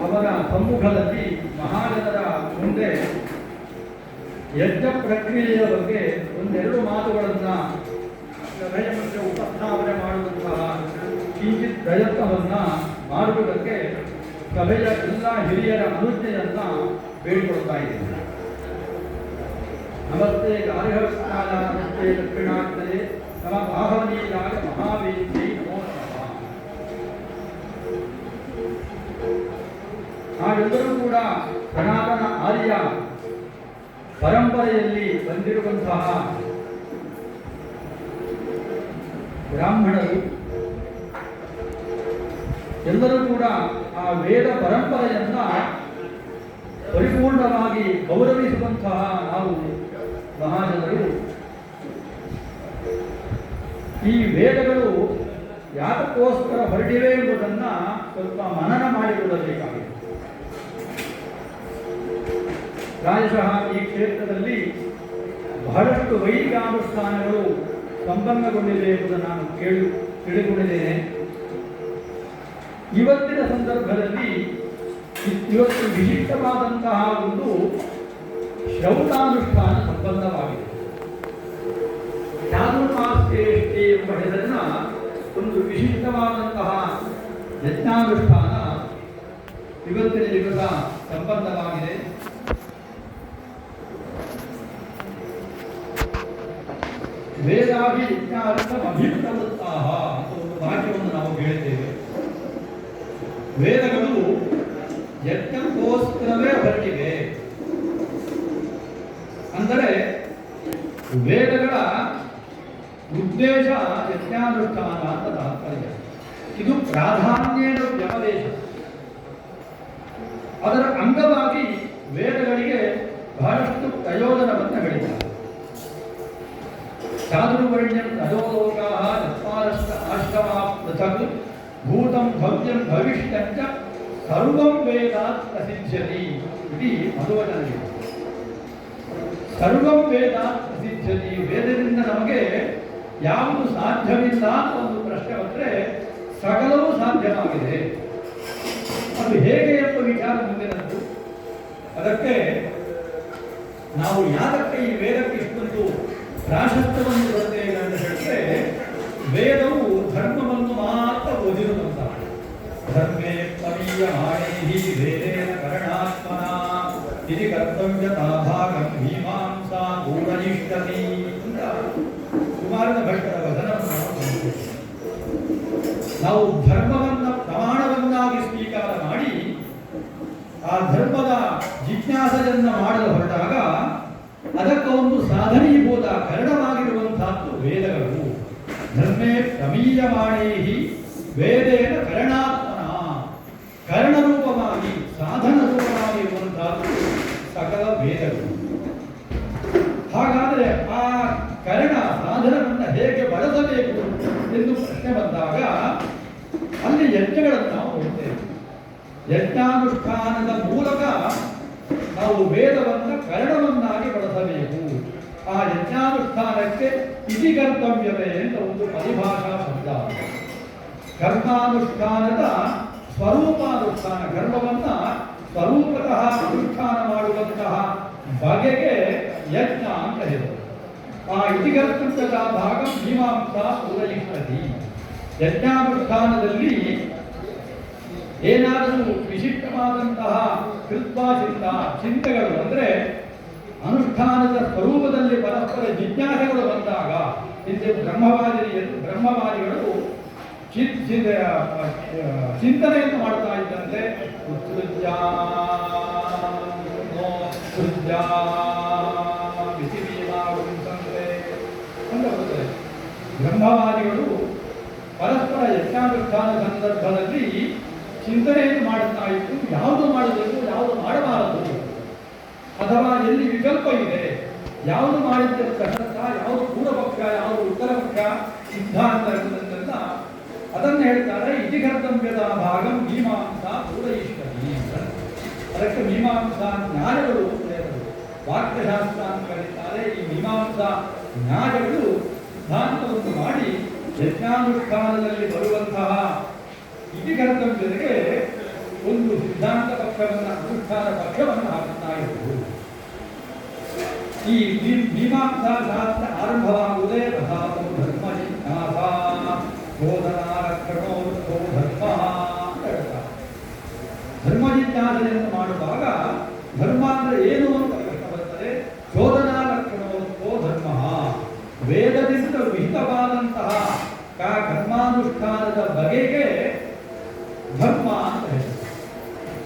ಅವರ ಸಮ್ಮುಖದಲ್ಲಿ ಮಹಾಜನರ ಮುಂದೆ ಯಜ್ಞ ಪ್ರಕ್ರಿಯೆಯ ಬಗ್ಗೆ ಒಂದೆರಡು ಮಾತುಗಳನ್ನು ಸಭೆಯ ಮಧ್ಯೆ ಉಪಸ್ಥಾಪನೆ ಮಾಡುವಂತಹ ಕಿಂಚಿತ್ ಪ್ರಯತ್ನವನ್ನು ಮಾಡುವುದಕ್ಕೆ ಸಭೆಯ ಎಲ್ಲ ಹಿರಿಯರ ಅನುಜ್ಞೆಯನ್ನು ಬೇಡಿಕೊಳ್ತಾ ಇದ್ದೇನೆ. ನಮಸ್ತೆ ಗಾರ್ಹಸ್ಥಾನ ನಮಸ್ತೆ ದಕ್ಷಿಣಾಗ್ನಯೇ ನಮ ಬಾಹವನೀಯಾಯ ಮಹಾವೇದ್ಯೈ ನಮೋ ನಮಃ. ನಾವೆಲ್ಲರೂ ಕೂಡ ಸನಾತನ ಆರ್ಯ ಪರಂಪರೆಯಲ್ಲಿ ಬಂದಿರುವಂತಹ ಬ್ರಾಹ್ಮಣರು ಎಲ್ಲರೂ ಕೂಡ ಆ ವೇದ ಪರಂಪರೆಯನ್ನ ಪರಿಪೂರ್ಣವಾಗಿ ಗೌರವಿಸುವಂತಹ ನಾವು ಮಹಾಜನರು ಈ ವೇದಗಳು ಯಾತಕ್ಕೋಸ್ಕರ ಹೊರಟಿವೆ ಎಂಬುದನ್ನು ಸ್ವಲ್ಪ ಮನನ ಮಾಡಿಕೊಳ್ಳಬೇಕಾಗಿದೆ. ಪ್ರಾಯಶಃ ಈ ಕ್ಷೇತ್ರದಲ್ಲಿ ಬಹಳಷ್ಟು ವೈದಿಕಾನುಷ್ಠಾನಗಳು ಸಂಪನ್ನಗೊಂಡಿದೆ ಎಂಬುದನ್ನು ನಾನು ತಿಳಿದುಕೊಂಡಿದ್ದೇನೆ. ಇವತ್ತಿನ ಸಂದರ್ಭದಲ್ಲಿ ಇವತ್ತು ವಿಶಿಷ್ಟವಾದಂತಹ ಒಂದು ಶ್ರೌತಾನುಷ್ಠಾನ ಸಂಬಂಧವಾಗಿದೆ. ಚಾತುರ್ಮಾಸ್ಯೇಷ್ಟಿ ಎಂಬ ಹೆಸರಿನ ಒಂದು ವಿಶಿಷ್ಟವಾದಂತಹ ಯಜ್ಞಾನುಷ್ಠಾನ ಇವತ್ತಿನ ದಿವಸ ಸಂಬಂಧವಾಗಿದೆ. ವೇದಾಭಿ ಯಜ್ಞಾರ್ಥಂ ಅಭಿಪ್ರವೃತ್ತಾಃ ಅಂತ ಒಂದು ವಾಕ್ಯವನ್ನು ನಾವು ಹೇಳಿದ್ದೇವೆ. ವೇದಗಳು ಯಜ್ಞಕ್ಕೋಸ್ಕರವೇ ಹೊರಟಿವೆ. ಅಂದರೆ ವೇದಗಳ ಉದ್ದೇಶ ಯಜ್ಞಾನುಷ್ಠಾನ ಅಂತ ತಾತ್ಪರ್ಯ. ಇದು ಪ್ರಾಧಾನ್ಯದ ವ್ಯವದೇಶ. ಅದರ ಅಂಗವಾಗಿ ವೇದಗಳಿಗೆ ಬಹಳಷ್ಟು ಪ್ರಯೋಜನವನ್ನು ಹೇಳಿದ್ದಾರೆ. ಚಾತುರ್ವರ್ಣ್ಯಂ ಅಧೋಲೋಕಾಃ ಚತ್ವಾರಶ್ಚ ಆಶ್ರಮಾಃ ಪೃಥಕ್ ಭೂತಂ ಭವ್ಯಂ ಭವಿಷ್ಯಂಚ ಸರ್ವಂ ವೇದಾತ್ ಪ್ರಸಿದ್ಧ್ಯತಿ ಇತಿ ಮಧುವಚನವಿದೆ. ಸರ್ವಂ ವೇದಾತ್ ಪ್ರಸಿದ್ಧ್ಯತಿ, ವೇದದಿಂದ ನಮಗೆ ಯಾವುದು ಸಾಧ್ಯವಿಲ್ಲ ಅಂತ ಒಂದು ಪ್ರಶ್ನೆ ಬಂದರೆ ಸಕಲವೂ ಸಾಧ್ಯವಾಗಿದೆ. ಅದು ಹೇಗೆ ಎಂಬ ವಿಚಾರ ಮುಂದಿನದ್ದು. ಅದಕ್ಕೆ ನಾವು ಯಾತಕ್ಕೆ ಈ ವೇದಕ್ಕೆ ಇಷ್ಟೊಂದು ಪ್ರಾಶಸ್ತ್ಯವನ್ನು ಕೊಡುತ್ತೇವೆ ಅಂತ ಹೇಳಿದ್ರೆ, ವೇದವು ಧರ್ಮವನ್ನು ಮಾತ್ರ ಓದಿರುವಂತಹ ಧರ್ಮೇ ಪರೀಯಮಾಣೈಹಿ ವೇದೇನ ಕರಣಾತ್ಮನ ಇತಿ ಕರ್ತವ್ಯತಾ ಭಾಗಂ ಮೀಮಾಂಸಾ ಪೂರಯಿಷ್ಯತಿ ಅಂತ ಕುಮಾರನ ಭಟ್ಟರ ವಚನವನ್ನು ನಾವು ಧರ್ಮವನ್ನು ಪ್ರಮಾಣವನ್ನಾಗಿ ಸ್ವೀಕಾರ ಮಾಡಿ ಆ ಧರ್ಮದ ಜಿಜ್ಞಾಸೆಯನ್ನು ಮಾಡಲು ಹೊರಟಾಗ ಅದಕ್ಕೆ ಒಂದು ಸಾಧನೀಭೂತ ಕರಣವಾಗಿರುವಂತಹದ್ದು ವೇದಗಳು. ಧರ್ಮೇ ಪ್ರಮೀಯಮಾಣೇಹಿ ವೇದೇನ ಕರಣಾತ್ಮನ, ಕರಣರೂಪವಾಗಿ ಸಾಧನ ರೂಪವಾಗಿರುವಂತಹದ್ದು ಸಕಲ ವೇದಗಳು. ಹಾಗಾದರೆ ಆ ಕರಣ ಸಾಧನವನ್ನು ಹೇಗೆ ಬಳಸಬೇಕು ಎಂದು ಪ್ರಶ್ನೆ ಬಂದಾಗ ಅಲ್ಲಿ ಯಜ್ಞಗಳನ್ನು ನಾವು ನೋಡ್ತೇವೆ. ಯಜ್ಞಾನುಷ್ಠಾನದ ಮೂಲಕ ನಾವು ವೇದವನ್ನು ಕರಣವನ್ನಾಗಿ ಬಳಸಬೇಕು. ಆ ಯಜ್ಞಾನುಷ್ಠಾನಕ್ಕೆ ಇತಿ ಕರ್ತವ್ಯವೇ ಅಂತ ಒಂದು ಪರಿಭಾಷಾ ಶಬ್ದ. ಕರ್ಮಾನುಷ್ಠಾನದ ಸ್ವರೂಪಾನುಷ್ಠಾನ, ಕರ್ಮವನ್ನು ಸ್ವರೂಪತಃ ಅನುಷ್ಠಾನ ಮಾಡುವಂತಹ ಬಗೆಗೆ ಯಜ್ಞ ಅಂತ ಹೇಳಿದರು. ಆ ಇತಿಕರ್ತವ್ಯದ ಭಾಗ ಮೀಮಾಂಸಾ ಪೂರಯಿಷ್ಯತಿ. ಯಜ್ಞಾನುಷ್ಠಾನದಲ್ಲಿ ಏನಾದರೂ ವಿಶಿಷ್ಟವಾದಂತಹ ಚಿಂತೆಗಳು ಅಂದರೆ ಅನುಷ್ಠಾನದ ಸ್ವರೂಪದಲ್ಲಿ ಪರಸ್ಪರ ಜಿಜ್ಞಾಸೆಗಳು ಬಂದಾಗ ಹಿಂದೆ ಬ್ರಹ್ಮವಾದಿಗಳು ಚಿಂತನೆಯನ್ನು ಮಾಡ್ತಾ ಇದ್ದಂತೆ ಬ್ರಹ್ಮವಾದಿಗಳು ಪರಸ್ಪರ ಯಜ್ಞಾನುಷ್ಠಾನ ಸಂದರ್ಭದಲ್ಲಿ ಚಿಂತನೆಯನ್ನು ಮಾಡುತ್ತಾ ಇತ್ತು. ಯಾವುದು ಮಾಡಬೇಕು, ಯಾವುದು ಮಾಡಬಾರದು, ಅಥವಾ ಎಲ್ಲಿ ವಿಕಲ್ಪ ಇದೆ, ಯಾವುದು ಮಾಡಿದ್ದ ಕಷ್ಟತ, ಯಾವುದು ಪೂರ್ವಪಕ್ಷ, ಯಾವುದು ಉತ್ತರ ಪಕ್ಷ, ಸಿದ್ಧಾಂತ ಎಂಬುದನ್ನೆಲ್ಲ ಅದನ್ನು ಹೇಳ್ತಾರೆ. ಇತಿ ಕರ್ತವ್ಯದ ಭಾಗ ಮೀಮಾಂಸಾ ಪೂರಯಿಷ್ಯತಿ. ಅದಕ್ಕೆ ಮೀಮಾಂಸಾ ಜ್ಞಾನಗಳು ವಾಕ್ಯಶಾಸ್ತ್ರ ಅಂತ ಕರೀತಾರೆ. ಈ ಮೀಮಾಂಸಾ ಜ್ಞಾನಗಳು ಸಿದ್ಧಾಂತವನ್ನು ಮಾಡಿ ಯಜ್ಞಾನುಷ್ಠಾನದಲ್ಲಿ ಬರುವಂತಹ ಇತಿ ಕರ್ತವ್ಯಕ್ಕೆ ಒಂದು ಸಿದ್ಧಾಂತ ಸಿದ್ಧಾಂತ ಪಕ್ಷವನ್ನು ಅನುಷ್ಠಾನ ಪಕ್ಷವನ್ನು ಹಾಕುತ್ತಾ ಇರುವುದು. ಈ ಮೀಮಾಂಸಾ ಶಾಸ್ತ್ರ ಆರಂಭವಾಗುವುದೇ ತಥಾತು ಧರ್ಮ ಜಿಜ್ಞಾಸ ಬೋಧನಾರಕ್ಷಣೋ ಧರ್ಮ ಅಂತ ಹೇಳ್ತಾರೆ. ಧರ್ಮ ಜಿಜ್ಞಾಸೆಯನ್ನು ಮಾಡುವಾಗ ಧರ್ಮ ಅಂದರೆ ಏನು ಅಂತ ಪ್ರಶ್ನೆ ಬರುತ್ತದೆ. ಶೋಧನಾರಕ್ಷಣೋ ಧರ್ಮ, ವೇದದಿಂದ ವಿಹಿತವಾದಂತಹ ಕರ್ಮಾನುಷ್ಠಾನದ ಬಗೆಗೆ ಧರ್ಮ ಅಂತ ಹೇಳ್ತಾರೆ.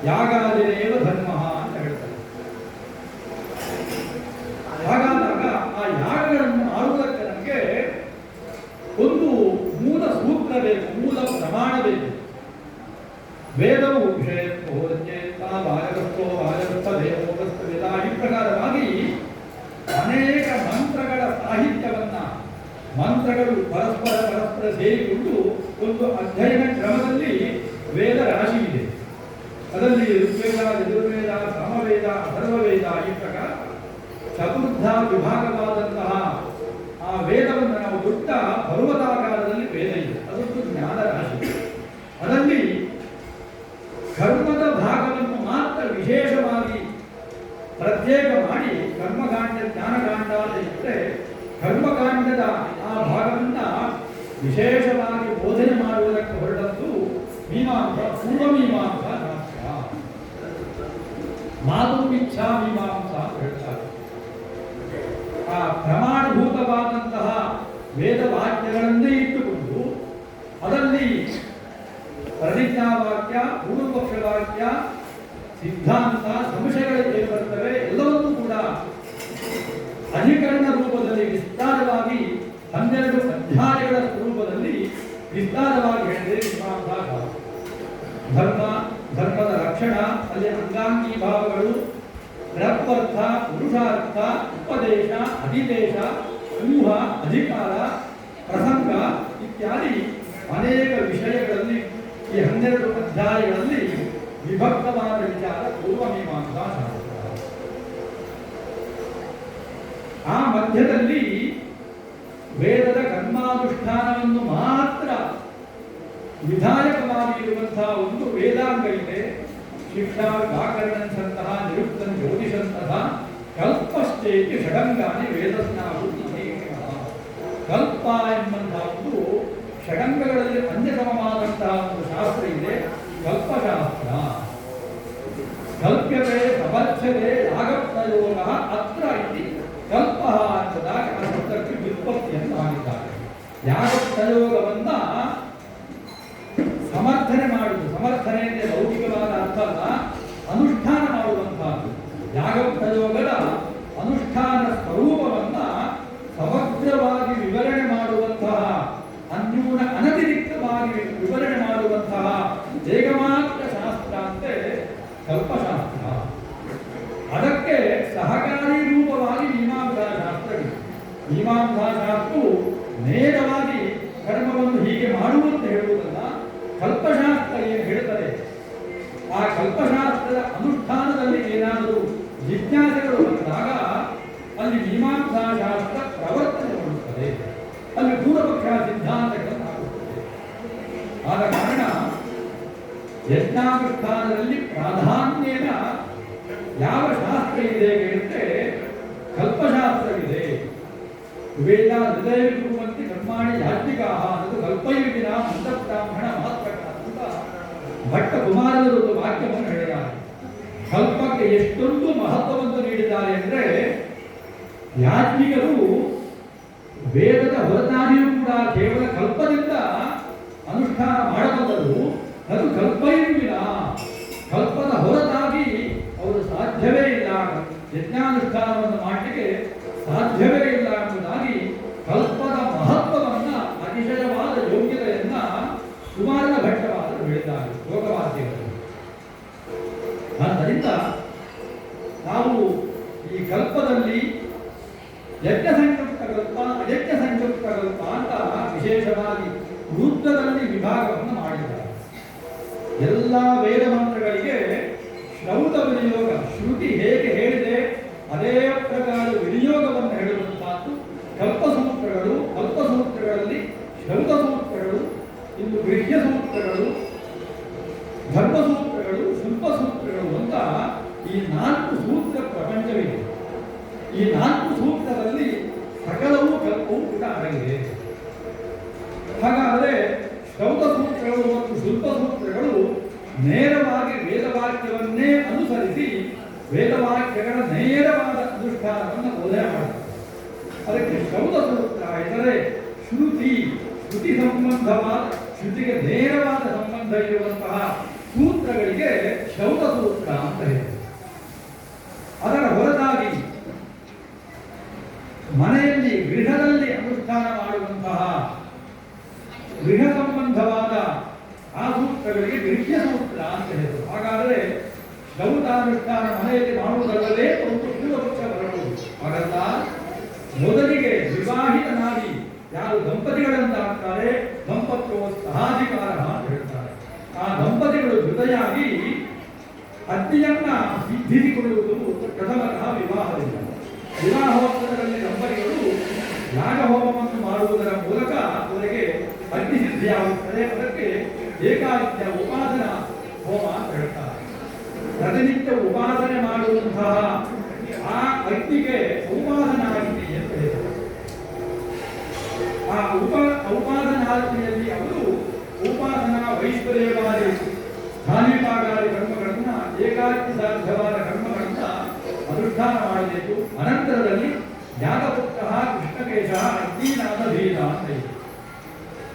ಯಾಗಾದಿರೇವ ಧರ್ಮ ಅಂತ ಹೇಳ್ತಾರೆ. ಹಾಗಾದಾಗ ಆ ಯಾಗಗಳನ್ನು ಮಾಡುವುದಕ್ಕೆ ನಮಗೆ ಒಂದು ಮೂಲ ಸೂತ್ರ ಬೇಕು, ಮೂಲ ಪ್ರಮಾಣ ಬೇಕು. ವೇದವು ವಿಷಯತ್ವ ವಾಯಗಸ್ಥೋ ವಾಯಗಸ್ಥ ದೇವೋಗಸ್ಥ ವೇದ ಈ ಪ್ರಕಾರವಾಗಿ ಅನೇಕ ಮಂತ್ರಗಳ ಸಾಹಿತ್ಯವನ್ನ, ಮಂತ್ರಗಳು ಪರಸ್ಪರ ಸೇರಿಕೊಂಡು ಒಂದು ಅಧ್ಯಯನ ಕ್ರಮದಲ್ಲಿ ವೇದ ರಾಶಿ ಇದೆ. ಅದರಲ್ಲಿ ಋಗ್ವೇದ, ಯಜುರ್ವೇದ, ಸಾಮವೇದ, ಅಥರ್ವವೇದ ಈ ಪ್ರಕಾರ ಚತುರ್ಧ ವಿಭಾಗವಾದಂತಹ ಆ ವೇದವನ್ನು ನಾವು ದೊಡ್ಡ ಪರ್ವತಾಕಾರದಲ್ಲಿ ವೇದ ಇದೆ. ಅದೊಂದು ಜ್ಞಾನ ರಾಶಿ. ಅದರಲ್ಲಿ ಕರ್ಮದ ಭಾಗವನ್ನು ಮಾತ್ರ ವಿಶೇಷವಾಗಿ ಪ್ರತ್ಯೇಕ ಮಾಡಿ ಕರ್ಮಕಾಂಡ ಜ್ಞಾನಕಾಂಡ ಅಂತ ಇಟ್ಟರೆ, ಕರ್ಮಕಾಂಡದ ಆ ಭಾಗವನ್ನು ವಿಶೇಷವಾಗಿ ಬೋಧನೆ ಮಾಡುವುದಕ್ಕೆ ಹೊರಟದ್ದು ಮೀಮಾಂಸಾ, ಪೂರ್ವಮೀಮಾಂಸಾ ಶಾಸ್ತ್ರ. ಮಾತುಮಿಚ್ಛಾ ಮೀಮಾಂಸಾ ಅಂತ ಹೇಳ್ತಾರೆ. ಆ ಪ್ರಮಾಣಭೂತವಾದಂತಹ ವೇದವಾಕ್ಯಗಳನ್ನೇ ಇಟ್ಟುಕೊಂಡು ಅದರಲ್ಲಿ ಪ್ರತಿಜ್ಞಾವಾಕ್ಯ, ಪೂರ್ವಪಕ್ಷ ವಾಕ್ಯ, ಸಿದ್ಧಾಂತ, ಸಂಶಯಗಳು ಏನು ಬರ್ತವೆ ಎಲ್ಲವನ್ನೂ ಕೂಡ ಅಧಿಕರಣ ರೂಪದಲ್ಲಿ ವಿಸ್ತಾರವಾಗಿ 12 ಅಧ್ಯಾಯಗಳ ರೂಪದಲ್ಲಿ ವಿಸ್ತಾರವಾಗಿ ಹೇಳಿದೆ ಮೀಮಾಂಸಾ ಶಾಸ್ತ್ರ. ಧರ್ಮ, ಧರ್ಮದ ರಕ್ಷಣ, ಅಲ್ಲಿ ಅಂಗಾಂಗಿ ಭಾವಗಳು, ಪ್ರತ್ಯರ್ಥ, ಪುರುಷಾರ್ಥ, ಉಪದೇಶ, ಅಧಿದೇಶ, ಊಹ, ಅಧಿಕಾರ, ಪ್ರಸಂಗ ಇತ್ಯಾದಿ ಅನೇಕ ವಿಷಯಗಳಲ್ಲಿ ಈ 12 ಅಧ್ಯಾಯಗಳಲ್ಲಿ ವಿಭಕ್ತವಾದ ವಿಚಾರ ಪೂರ್ವಮೀಮಾಂಸಾ ಶಾಸ್ತ್ರ. ಆ ಮಧ್ಯದಲ್ಲಿ ವೇದದ ಕರ್ಮಾನುಷ್ಠಾನವನ್ನು ಮಾತ್ರ ವಿಧಾಯಕವಾಗಿ ಇರುವಂತಹ ಒಂದು ವೇದಾಂಗ ಇದೆ. ಶಿಕ್ಷಾ ವ್ಯಾಕರಣಂತಹ ನಿರುಕ್ತಂ ಜ್ಯೋತಿಷಂತಹ ಕಲ್ಪಶ್ಚೇತಿ ಷಡಂಗಾನಿ ವೇದಸ್ನಾಹುತಿ. ಕಲ್ಪ ಎಂಬಂತಹ ಒಂದು ಷಡಂಗಗಳಲ್ಲಿ ಅನ್ಯತಮವಾದಂತಹ ಒಂದು ಶಾಸ್ತ್ರ ಇದೆ, ಕಲ್ಪಶಾಸ್ತ್ರ. ಕಲ್ಪ್ಯತೆ ಸಮರ್ಥ್ಯತೆ ಯಾಗಪ್ರಯೋಗ ಅತ್ರ ಇತಿ ಕಲ್ಪ ಎಂಬುದಾಗಿ ಆ ಶಬ್ದಕ್ಕೆ ವ್ಯುತ್ಪತ್ತಿಯನ್ನು ಮಾಡಿದ್ದಾರೆ. ಯಾಗಪ್ರಯೋಗವನ್ನ ಸಮರ್ಥನೆ ಮಾಡುವುದು, ಸಮರ್ಥನೆ ಅಂದರೆ ಲೌಕಿಕವಾದ ಅರ್ಥ ಅಲ್ಲ, ಅನುಷ್ಠಾನ ಮಾಡುವಂತಹದ್ದು. ಯಾಗಪ್ರಯೋಗದ ಅನುಷ್ಠಾನ ಸ್ವರೂಪವನ್ನ ಸಮಗ್ರವಾಗಿ ವಿವರಣೆ ಮಾಡುವಂತಹ, ಅನ್ಯೂನ ಅನತಿರಿಕ್ತವಾಗಿ ವಿವರಣೆ ಮಾಡುವಂತಹ ಏಕಮಾತ್ರ ಶಾಸ್ತ್ರ ಅಂತೆ ಕಲ್ಪಶಾಸ್ತ್ರ. ಅದಕ್ಕೆ ಸಹಕಾರಿ ರೂಪವಾಗಿ ಮೀಮಾಂಸಾ ಶಾಸ್ತ್ರವಿದೆ. ಮೀಮಾಂಸಾ ಶಾಸ್ತ್ರವು ನೇರವಾಗಿ ಕರ್ಮವನ್ನು ಹೀಗೆ ಮಾಡುವಂತೆ ಹೇಳುವುದಲ್ಲ, ಕಲ್ಪಶಾಸ್ತ್ರ ಏನು ಹೇಳ್ತದೆ, ಆ ಕಲ್ಪಶಾಸ್ತ್ರದ ಅನುಷ್ಠಾನದಲ್ಲಿ ಏನಾದರೂ ಜಿಜ್ಞಾಸೆಗಳು ಬಂದಾಗ ಅಲ್ಲಿ ಮೀಮಾಂಸಾ ಶಾಸ್ತ್ರ ಪ್ರವರ್ತನೆ ಮಾಡುತ್ತದೆ, ಅಲ್ಲಿ ಪೂರ್ವಪಕ್ಷ ಸಿದ್ಧಾಂತಗಳನ್ನು ಹಾಕುತ್ತದೆ. ಆದ ಕಾರಣ ಯಜ್ಞಾನುಷ್ಠಾನದಲ್ಲಿ ಪ್ರಾಧಾನ್ಯನ ಯಾವ ಶಾಸ್ತ್ರ ಇದೆ ಹೇಳಿದ್ರೆ ಕಲ್ಪಶಾಸ್ತ್ರವಿದೆ. ವೇದ ಹೃದಯ ವಿರುವಂತೆ ಕರ್ಮಾಣಿ ಯಾಜ್ಞಿಕಾಹ ಅದು ಕಲ್ಪಯುಗಿನ ಮಂದಬ್ರಾಹ್ಮಣ ಮಾತ್ರ ಅಂತ ಭಟ್ಟ ಕುಮಾರರು ಒಂದು ವಾಕ್ಯವನ್ನು ಹೇಳಿದ್ದಾರೆ. ಕಲ್ಪಕ್ಕೆ ಎಷ್ಟೊಂದು ಮಹತ್ವವನ್ನು ನೀಡಿದ್ದಾರೆ ಅಂದರೆ, ಯಾಜ್ಞಿಕರು ವೇದದ ಹೊರತಾಗಿಯೂ ಕೂಡ ಕೇವಲ ಕಲ್ಪದಿಂದ ಅನುಷ್ಠಾನ ಮಾಡಬಲ್ಲರು. ಅದು ಕಲ್ಪಯುಗಿನ, ಕಲ್ಪದ ಹೊರತಾಗಿ ಅವರು ಸಾಧ್ಯವೇ ಇಲ್ಲ, ಯಜ್ಞಾನುಷ್ಠಾನವನ್ನು ಮಾಡಲಿಕ್ಕೆ ಸಾಧ್ಯವೇ ಇಲ್ಲ ಎಂಬುದಾಗಿ ಕಲ್ಪದ ಮಹತ್ವವನ್ನು, ಅತಿಶಯವಾದ ಯೋಗ್ಯತೆಯನ್ನ ಕುಮಾರನ ಭಟ್ಟವಾದರು ಹೇಳಿದ್ದಾರೆ ಯೋಗವಾದ್ಯಗಳು. ಆದ್ದರಿಂದ ನಾವು ಈ ಕಲ್ಪದಲ್ಲಿ ಯಜ್ಞ ಸಂಯುಕ್ತ ಕಲ್ಪ, ಅಯಜ್ಞ ಸಂಯುಕ್ತ ಕಲ್ಪ ಅಂತ ವಿಶೇಷವಾಗಿ ವೃತ್ತದಲ್ಲಿ ವಿಭಾಗವನ್ನು ಮಾಡಿದ್ದಾರೆ. ಎಲ್ಲ ವೇದ ಮಂತ್ರಗಳಿಗೆ ಶ್ರೌತ ವಿನಿಯೋಗ, ಶ್ರುತಿ ಹೇಗೆ ಹೇಳಿದೆ ಅದೇ ಪ್ರಕಾರ ವಿನಿಯೋಗವನ್ನು ಹೇಳುವಂತಹದ್ದು ಕಲ್ಪಸೂತ್ರಗಳು. ಕಲ್ಪಸೂತ್ರಗಳಲ್ಲಿ ಶ್ರೌತ ಸೂತ್ರಗಳು, ಇನ್ನು ಗೃಹ್ಯ ಸೂತ್ರಗಳು, ಧರ್ಮಸೂತ್ರಗಳು, ಶುಲ್ಕ ಸೂತ್ರಗಳು ಅಂತ ಈ 4 ಸೂತ್ರ ಪ್ರಪಂಚವಿದೆ. ಈ 4 ಸೂತ್ರದಲ್ಲಿ ಸಕಲವೂ ಕಲ್ಪವೂ ಕೂಡ ಅಡಗಿದೆ. ಹಾಗಾದರೆ ಶ್ರೌತ ಸೂತ್ರಗಳು ಮತ್ತು ಶುಲ್ಕ ಸೂತ್ರಗಳು ನೇರವಾಗಿ ವೇದವಾಕ್ಯವನ್ನೇ ಅನುಸರಿಸಿ ವೇದವಾಕ್ಯಗಳ ನೇರವಾದ ಅನುಷ್ಠಾನವನ್ನು ಬೋಧನೆ ಮಾಡುತ್ತದೆ. ಅದಕ್ಕೆ ಶ್ರೌತ ಸೂತ್ರ ಎಂದರೆ ಶ್ರುತಿ ಸಂಬಂಧವಾದ, ಶ್ರುತಿಗೆ ನೇರವಾದ ಸಂಬಂಧ ಇರುವಂತಹ ಸೂತ್ರಗಳಿಗೆ ಶ್ರೌತ ಸೂತ್ರ ಅಂತ ಹೇಳಿ. ಅದರ ಹೊರತಾಗಿ ಮನೆಯಲ್ಲಿ ಗೃಹದಲ್ಲಿ ಅನುಷ್ಠಾನ ಮಾಡುವಂತಹ ಗೃಹ ಸಂಬಂಧವಾದ ಆ ಸೂತ್ರಗಳಿಗೆ ಗೃಹ್ಯ ಸೂತ್ರ ಅಂತ ಹೇಳಿದರು. ಹಾಗಾದರೆ ಶ್ರೌತಾನುಷ್ಠಾನ ಮನೆಯಲ್ಲಿ ಮಾಡುವುದಲ್ಲದೆ ಒಂದು ಪೂರ್ವಪಕ್ಷ ಬರಬಹುದು. ಹಾಗಲ್ಲ, ಮೊದಲಿಗೆ ವಿವಾಹಿತನಾಗಿ ಯಾರು ದಂಪತಿಗಳಂತಾಗ್ತಾರೆ ದಂಪತ್ಯೋ ಸಹಾಧಿಕಾರ ಅಂತ ಹೇಳ್ತಾರೆ. ಆ ದಂಪತಿಗಳು ಜೊತೆಯಾಗಿ ಅಜ್ಜಿಯನ್ನ ಸಿದ್ಧಿಸಿಕೊಳ್ಳುವುದು ಪ್ರಥಮತಃ ವಿವಾಹದಿಂದ. ವಿವಾಹೋತ್ಸವದಲ್ಲಿ ದಂಪತಿಗಳು ಯಾಗಹೋಮವನ್ನು ಮಾಡುವುದರ ಮೂಲಕ ಅವರಿಗೆ ಅಗ್ನಿ ಸಿದ್ಧಿಯಾಗುತ್ತದೆ. ಅದಕ್ಕೆ ಏಕಾದಿತ್ಯ ಉಪಾಸನಾ ಹೋಮ ಅಂತ ಹೇಳ್ತಾರೆ. ಪ್ರತಿನಿತ್ಯ ಉಪಾಸನೆ ಮಾಡುವಂತಹ ಆ ಅಗ್ನಿಗೆ ಉಪಾಸನಾಗ್ನಿ ಅಂತ ಹೇಳ್ತಾರೆ. ಆ ಉಪಾಸನಾಗ್ನಿಯಲ್ಲಿ ಅವರು ಉಪಾಸನಾ ವೈಶ್ವರ್ಯವಾದಿ ಧಾನ್ಯಪಾಗಾದಿ ಕರ್ಮಗಳನ್ನ ಏಕಾಗ್ನಿ ಸಾಧ್ಯವಾದ ಕರ್ಮಗಳನ್ನ ಅನುಷ್ಠಾನ ಮಾಡಬೇಕು. ಅನಂತರದಲ್ಲಿ ಯಾಗಪುತ್ರ ಕೃಷ್ಣಕೇಶ ಅಗ್ನಿನಾಥ ಭೀರ ಅಂತ ಇದೆ.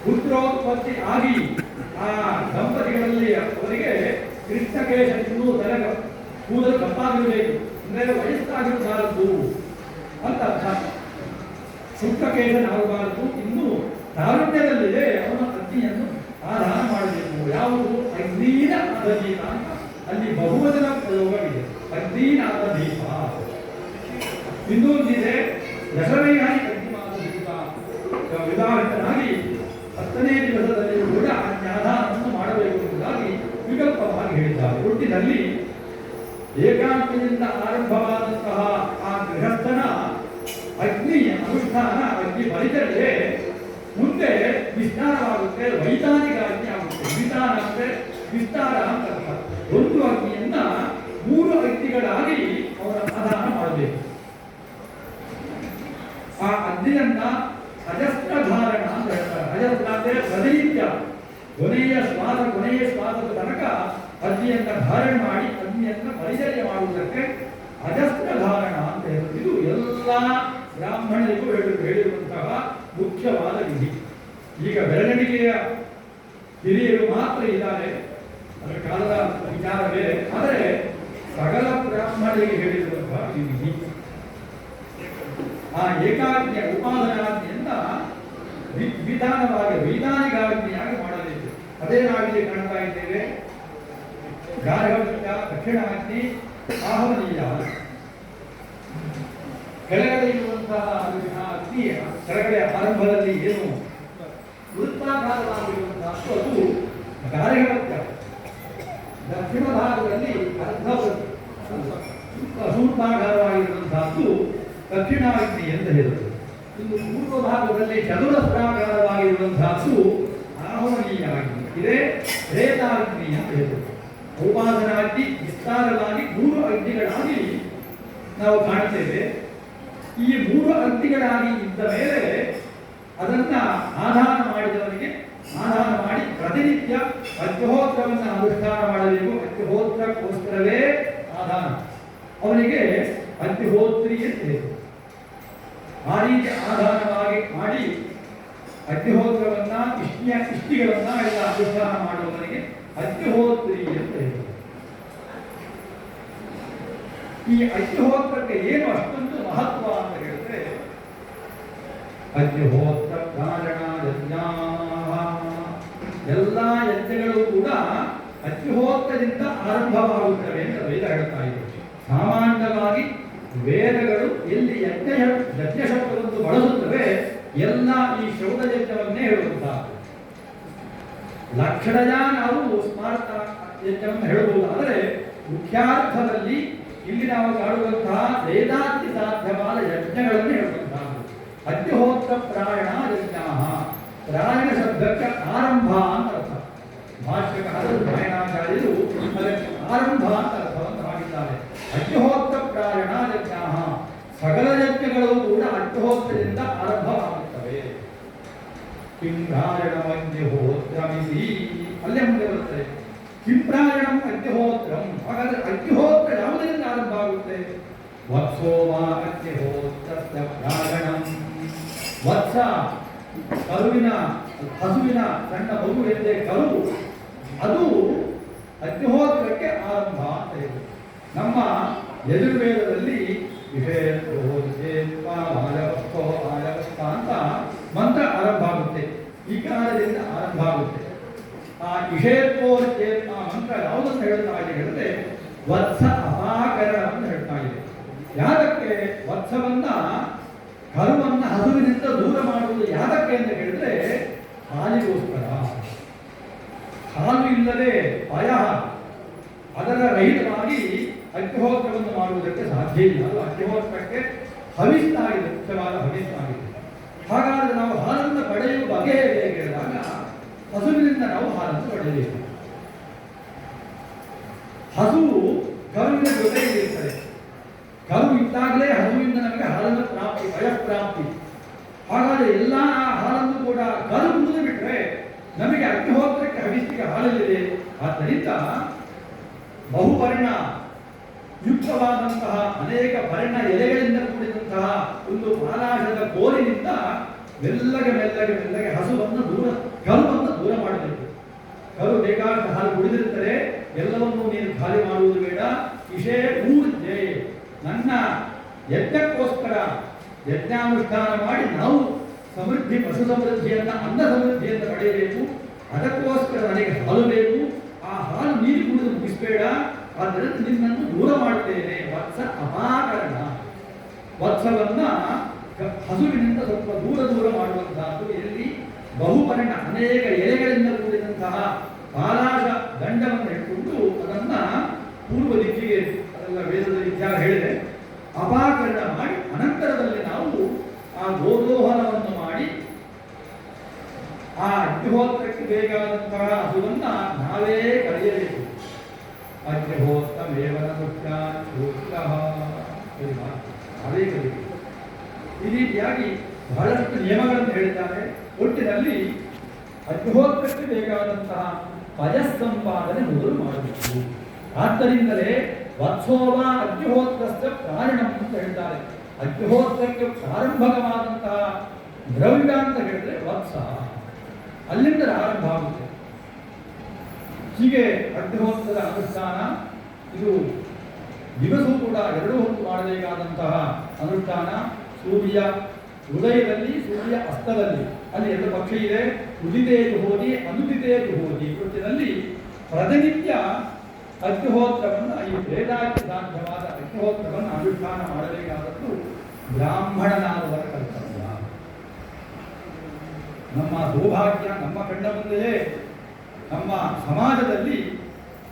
ಪುತ್ರೋತ್ಪತ್ತಿ ಆಗಿ ಆ ದಂಪತಿಗಳಲ್ಲಿ ಅವರಿಗೆ ಕೃಷ್ಣಕೇಶ ಇನ್ನೂ ತಲೆ ಕೂದಲು ಕಪ್ಪಾಗಿರಬೇಕು, ಅಂದರೆ ವಯಸ್ಸಾಗಿರಬಾರದು ಅಂತ ಅರ್ಥ. ಶುಕ್ಲಕೇಶನಾಗಬಾರದು, ಇನ್ನೂ ತಾರುಣ್ಯದಲ್ಲಿದೆ, ಅವನ ಅಗ್ನಿಯನ್ನು ಆಧಾನ ಮಾಡಬೇಕು. ಯಾವುದು ಅಗ್ನಿನಾಥ ದೀಪ ಅಂತ ಅಲ್ಲಿ ಬಹುವಚನ ಪ್ರಯೋಗವಿದೆ. ಅಗ್ನಿನಾಥ ದೀಪ. ಇನ್ನೊಂದಿದೆ ದಶಮಯಾಗಿ ಅಗ್ನಿನಾಥ ದೀಪ. ವಿವಾಹಿತನಾಗಿ 10ನೇ ದಿವಸದಲ್ಲಿ ಕೂಡ ಆಧಾರವನ್ನು ಮಾಡಬೇಕು ಎಂಬುದಾಗಿ ವಿಕಲ್ಪವಾಗಿ ಹೇಳಿದ್ದಾರೆ. ಒಟ್ಟಿನಲ್ಲಿ ಏಕಾಂತದಿಂದ ಆರಂಭವಾದಂತಹ ಆ ಗೃಹಸ್ಥನ ಅಗ್ನಿ ಅನುಷ್ಠಾನ, ಅಗ್ನಿ ಪರಿಚರ್ಯೆ ಮುಂದೆ ವಿಸ್ತಾರವಾಗುತ್ತೆ, ವೈತಾನಿಕ ಅಗ್ನಿ ಆಗುತ್ತೆ. ವಿಧಾನ ಅಂದರೆ ವಿಸ್ತಾರ ಅಂತ ಅರ್ಥ. ಒಂದು ಅಗ್ನಿಯನ್ನ 3 ಅಗ್ನಿಗಳಾಗಿ ಅವರ ಆಧಾರ ಮಾಡಬೇಕು. ಆ ಅಗ್ನಿಯನ್ನ ಅಜಸ್ತ್ರ ಧಾರಣ ಅಂತ ಹೇಳ್ತಾರೆ. ಅಜಸ್ತ್ರ ಅಂದರೆ ಪ್ರತಿನಿತ್ಯ ಕೊನೆಯ ಶ್ವಾಸದ ತನಕ ಅಗ್ನಿಯನ್ನ ಧಾರಣೆ ಮಾಡಿ ಅಗ್ನಿಯನ್ನ ಪರಿಚರ್ಯ ಮಾಡುವುದಕ್ಕೆ ಅಜಸ್ತ್ರ ಧಾರಣ ಅಂತ ಹೇಳುವುದು. ಇದು ಎಲ್ಲ ಬ್ರಾಹ್ಮಣರಿಗೂ ಹೇಳಿರುವಂತಹ ಮುಖ್ಯವಾದ ವಿಧಿ. ಈಗ ಬೆರಳಿಗೆಯ ಹಿರಿಯರು ಮಾತ್ರ ಇದ್ದಾರೆ, ಅದರ ಕಾಲದ ವಿಚಾರ ಬೇರೆ. ಆದರೆ ಸಕಲ ಬ್ರಾಹ್ಮಣರಿಗೆ ಹೇಳಿರುವಂತಹ ಈ ವಿಧಿ. ಆ ಏಕಾಗ್ನಿಯ ಉಪಾಸನಾಗ್ನಿಯನ್ನ ವಿಧಾನವಾಗಿ ವೈಧಾನಿಕಾಗ್ನಿಯಾಗಿ ಮಾಡಬೇಕು. ಅದೇ ನಾವಿಲ್ಲಿ ಕಾಣ್ತಾ ಇದ್ದೇವೆ. ಗಾರ್ಹಪತ್ಯ, ದಕ್ಷಿಣಾಗ್ನಿ, ಆಹವನೀಯ. ಕೆಳಗಡೆ ಇರುವಂತಹ ಅಗ್ನಿ ಕೆಳಗಡೆ ಆರಂಭದಲ್ಲಿ ಏನು ವೃತ್ತಾಕಾರವಾಗಿರುವಂತಹ ಅದು ಗಾರ್ಹಪತ್ಯ. ದಕ್ಷಿಣ ಭಾಗದಲ್ಲಿ ಅಸೂರ್ಧಾಕಾರವಾಗಿರುವಂತಹದ್ದು ದಕ್ಷಿಣಾಗ್ನಿ ಅಂತ ಹೇಳಿದರು. ಇನ್ನು ಪೂರ್ವ ಭಾಗದಲ್ಲಿ ಚತುರಸ್ರಾಕಾರವಾಗಿರುವಂತಹದ್ದು ಆಹವನೀಯ ಅಗ್ನಿ, ಇದೇ ಶ್ರೇತಾಗ್ನಿ ಅಂತ ಹೇಳಿದರು. ಉಪಾಸನಾಗ್ನಿ ವಿಸ್ತಾರವಾಗಿ 3 ಅಗ್ನಿಗಳಾಗಿ ನಾವು ಕಾಣುತ್ತೇವೆ. ಈ 3 ಅಗ್ನಿಗಳಾಗಿ ಇದ್ದ ಮೇಲೆ ಅದನ್ನ ಆಧಾನ ಮಾಡಿದವನಿಗೆ ಆಧಾನ ಮಾಡಿ ಪ್ರತಿನಿತ್ಯ ಅಗ್ನಿಹೋತ್ರವನ್ನು ಅನುಷ್ಠಾನ ಮಾಡಬೇಕು. ಅಗ್ನಿಹೋತ್ರಕ್ಕೋಸ್ಕರವೇ ಆಧಾನ, ಅವನಿಗೆ ಅಗ್ನಿಹೋತ್ರಿ ಅಂತ ಹೇಳಿದರು. ಆ ರೀತಿ ಆಧಾರವಾಗಿ ಮಾಡಿ ಅಗ್ನಿಹೋತ್ರವನ್ನ ಇಷ್ಟಿಗಳನ್ನ ಎಲ್ಲ ಅನುಷ್ಠಾನ ಮಾಡುವವನಿಗೆ ಅಗ್ನಿಹೋತ್ರಿ ಅಂತ ಹೇಳಿದರು. ಈ ಅಗ್ನಿಹೋತ್ರಕ್ಕೆ ಏನು ಅಷ್ಟೊಂದು ಮಹತ್ವ ಅಂತ ಹೇಳಿದ್ರೆ, ಅಗ್ನಿಹೋತ್ರ ಪ್ರಾರಣ ಯಜ್ಞ, ಎಲ್ಲ ಯಜ್ಞಗಳು ಕೂಡ ಅಗ್ನಿಹೋತ್ರದಿಂದ ಆರಂಭವಾಗುತ್ತವೆ ಅಂತ ವೇದ ಹೇಳ್ತಾ ಇದೆ. ಸಾಮಾನ್ಯವಾಗಿ ವೇದಗಳು ಎಲ್ಲಿ ಯಜ್ಞ ಶಬ್ದವನ್ನು ಬಳಸುತ್ತವೆ ಎಲ್ಲ ಈ ಶ್ರೌತ ಯಜ್ಞವನ್ನೇ ಹೇಳುವಂತಹ ಲಕ್ಷಣಜ ನಾವು ಸ್ಮಾರ್ಥ ಯಜ್ಞವನ್ನು ಹೇಳಬಹುದು. ಆದರೆ ಮುಖ್ಯಾರ್ಥದಲ್ಲಿ ಇಲ್ಲಿ ನಾವು ಕಾಣುವಂತಹ ವೇದಾಂತಿ ಸಾಧ್ಯವಾದ ಯಜ್ಞಗಳನ್ನು ಹೇಳುವಂತಹ ಅಗ್ನಿಹೋತ್ರ ಪ್ರಾಯಣ ಯಜ್ಞ. ಪ್ರಾಯಣ ಶಬ್ದಕ್ಕೆ ಆರಂಭ ಅಂತ ಅರ್ಥ. ಭಾಷ್ಯಕಾರರು ನಾಯನಾಚಾರ್ಯರು ಅದಕ್ಕೆ ಆರಂಭ ಅಂತ ಅರ್ಥವನ್ನು ಮಾಡಿದ್ದಾರೆ. ಅಗ್ನಿಹೋತ್ರ ಪ್ರಾಯಣ ಯಜ್ಞಾಃ, ಸಕಲ ಯಜ್ಞಗಳು ಕೂಡ ಅಗ್ನಿಹೋತ್ರದಿಂದ ಆರಂಭವಾಗುತ್ತವೆ. ಕಿಂಪ್ರಾಯಣಂ ಅಗ್ನಿಹೋತ್ರಮಿತಿ, ಅಲ್ಲೇ ಮುಂದೆ ಬರುತ್ತದೆ ಕಿಂಪ್ರಾಯಣಂ ಅಗ್ನಿಹೋತ್ರಂ. ಹಾಗಾದ್ರೆ ಅಗ್ನಿಹೋತ್ರ ಯಾವುದರಿಂದ ಆರಂಭ ಆಗುತ್ತೆ? ವತ್ಸೋ ವಾ ಅಗ್ನಿಹೋತ್ರಸ್ಯ ಪ್ರಾಯಣಂ. ವತ್ಸ ಕರುವಿನ ಹಸುವಿನ ಸಣ್ಣ ಮಗು ಎಂದೇ ಕರು, ಅದು ಅಗ್ನಿಹೋತ್ರಕ್ಕೆ ಆರಂಭ ಅಂತ ಹೇಳಿ ನಮ್ಮ ಯಜುರ್ವೇದದಲ್ಲಿ ಅಂತ ಮಂತ್ರ ಆರಂಭ ಆಗುತ್ತೆ, ಈ ಕಾರಣದಿಂದ ಆರಂಭ ಆಗುತ್ತೆ. ಆ ಇಷೇತ್ವೋರ್ಚೇತ್ ಆ ಮಂತ್ರ ಯಾವುದನ್ನು ಹೇಳ್ತಾ ಇದೆ ಹೇಳಿದ್ರೆ ವತ್ಸ ಅಪಾಕರಣವನ್ನು ಹೇಳ್ತಾ ಇದೆ. ಯಾದಕ್ಕೆ ವತ್ಸವನ್ನ ಕರುವನ್ನ ಹಸುವಿನಿಂದ ದೂರ ಮಾಡುವುದು ಯಾದಕ್ಕೆ ಅಂತ ಹೇಳಿದ್ರೆ ಹಾಲಿಗೋಸ್ಕರ. ಹಾಲು ಇಲ್ಲದೆ ಪಯ ಅದರ ರಹಿತವಾಗಿ ಅಗ್ನಿಹೋತ್ರವನ್ನು ಮಾಡುವುದಕ್ಕೆ ಸಾಧ್ಯ ಇಲ್ಲ. ಅದು ಅಗ್ನಿಹೋತ್ರಕ್ಕೆ ಹವಿಸ್ಸಾಗಿದೆ, ಮುಖ್ಯವಾದ ಹವಿಸ್ಸಾಗಿದೆ. ಹಾಗಾದರೆ ನಾವು ಹಾಲನ್ನು ಪಡೆಯುವ ಬಗೆ ಹೇಗೆ ಹೇಳಿದಾಗ ಹಸುವಿನಿಂದ ನಾವು ಹಾಲನ್ನು ಪಡೆಯಬೇಕು. ಹಸುವು ಕರುವಿನ ಜೊತೆಗೆ ಇರ್ತದೆ. ಕರು ಇದ್ದಾಗಲೇ ಹಸುವಿಂದ ನಮಗೆ ಹಾಲನ್ನು ಪ್ರಾಪ್ತಿ, ಭಯಪ್ರಾಪ್ತಿ. ಹಾಗಾದರೆ ಎಲ್ಲ ಹಾಲನ್ನು ಕೂಡ ಕರು ಕುಡಿದು ಬಿಟ್ಟರೆ ನಮಗೆ ಅಗ್ನಿಹೋತ್ರಕ್ಕೆ ಹವಿಸ್ಸಿಗೆ ಹಾಲಲ್ಲಿದೆ. ಆದ್ದರಿಂದ ಬಹುವರ್ಣ ಯುಕ್ತವಾದಂತಹ ಅನೇಕ ವರ್ಣ ಎಲೆಗಳಿಂದ ಕೂಡಿದಂತಹ ಒಂದು ಪಾಲಾಶದ ಕೋಲಿನಿಂದ ಮೆಲ್ಲಗೆ ಮೆಲ್ಲಗೆ ಮೆಲ್ಲಗೆ ಹಸುವನ್ನು ಕರುವನ್ನು ದೂರ ಮಾಡಬೇಕು. ಕರು ಬೇಕಾದ ಹಾಲು ಕುಡಿದಿರುತ್ತದೆ, ಎಲ್ಲವನ್ನೂ ನೀನು ಖಾಲಿ ಮಾಡುವುದು ಬೇಡ. ಇಷೇ ಊರ್ಜೆ, ನನ್ನ ಯಜ್ಞಕ್ಕೋಸ್ಕರ ಯಜ್ಞಾನುಷ್ಠಾನ ಮಾಡಿ ನಾವು ಸಮೃದ್ಧಿ, ಪಶು ಸಮೃದ್ಧಿಯನ್ನ, ಅನ್ನ ಸಮೃದ್ಧಿಯನ್ನು ಪಡೆಯಬೇಕು. ಅದಕ್ಕೋಸ್ಕರ ನನಗೆ ಹಾಲು ಬೇಕು. ಆ ಹಾಲು ನೀರು ಕುಡಿದು ಮುಗಿಸಬೇಡ, ಆದ್ದರಿಂದ ನಿನ್ನನ್ನು ದೂರ ಮಾಡುತ್ತೇನೆ. ವತ್ಸ ಅಪಾಕರಣ, ವತ್ಸವನ್ನ ಹಸುವಿನಿಂದ ಸ್ವಲ್ಪ ದೂರ ದೂರ ಮಾಡುವಂತಹದ್ದು. ಇಲ್ಲಿ ಬಹುಪರ್ಣ ಅನೇಕ ಎಲೆಗಳಿಂದ ಕೂಡಿದಂತಹ ಪಾಲಾಶ ದಂಡವನ್ನು ಇಟ್ಟುಕೊಂಡು ಅದನ್ನ ಪೂರ್ವ ದಿಕ್ಕಿಗೆ, ಅದೆಲ್ಲ ವೇದದ ವಿಚಾರ ಹೇಳಿದೆ, ಅಪಾಕರಣ ಮಾಡಿ ಅನಂತರದಲ್ಲಿ ನಾವು ಆ ಗೋದೋಹನವನ್ನು ಮಾಡಿ ಆ ಅಗ್ನಿಹೋತ್ರಕ್ಕೆ ಬೇಕಾದಂತಹ ಹಸುವನ್ನ ನಾವೇ ಕಳೆಯಬೇಕು. ಅಗ್ನಿಹೋತ್ರ ಮೇವನ ನಾವೇ ಕಲಿಯಬೇಕು. ಈ ರೀತಿಯಾಗಿ ಬಹಳಷ್ಟು ನಿಯಮಗಳನ್ನು ಹೇಳಿದ್ದಾರೆ. ಒಟ್ಟಿನಲ್ಲಿ ಅಗ್ನಿಹೋತ್ರಕ್ಕೆ ಬೇಕಾದಂತಹ ಪಯಸ್ಸಂಪಾದನೆ ಮೊದಲು ಮಾಡಬೇಕು. ಆದ್ದರಿಂದಲೇ ವತ್ಸೋವ ಅಗ್ನಿಹೋತ್ರಸ್ಯ ಪ್ರಾರಣಂ ಅಂತ ಹೇಳ್ತಾರೆ. ಅಗ್ನಿಹೋತ್ರಕ್ಕೆ ಪ್ರಾರಂಭಕವಾದಂತಹ ದ್ರವ್ಯ ಅಂತ ಹೇಳಿದ್ರೆ ವತ್ಸ, ಅಲ್ಲಿಂದ ಆರಂಭ ಆಗುತ್ತೆ. ಹೀಗೆ ಅಗ್ನಿಹೋತ್ರದ ಅನುಷ್ಠಾನ ಇದು ದಿವಸವೂ ಕೂಡ 2 ಹೊತ್ತು ಮಾಡಬೇಕಾದಂತಹ ಅನುಷ್ಠಾನ. ಸೂರ್ಯ ಉದಯದಲ್ಲಿ, ಸೂರ್ಯ ಅಸ್ತದಲ್ಲಿ, ಅಲ್ಲಿ 2 ಪಕ್ಷ ಇದೆ. ಉದಿತೇಜು ಹೋದಿ, ಅನುದಿತೇಜು ಹೋದಿ. ಒಟ್ಟಿನಲ್ಲಿ ಪ್ರತಿನಿತ್ಯ ಅಗ್ನಿಹೋತ್ರವನ್ನು, ಈ ವೇದಾಂತ ಸಾಧ್ಯವಾದ ಅಗ್ನಿಹೋತ್ರವನ್ನು ಅನುಷ್ಠಾನ ಮಾಡಬೇಕಾದದ್ದು ಬ್ರಾಹ್ಮಣನಾದವರ ಕರ್ತವ್ಯ. ನಮ್ಮ ಸೌಭಾಗ್ಯ, ನಮ್ಮ ಕಣ್ಣ ಮುಂದೆಯೇ ನಮ್ಮ ಸಮಾಜದಲ್ಲಿ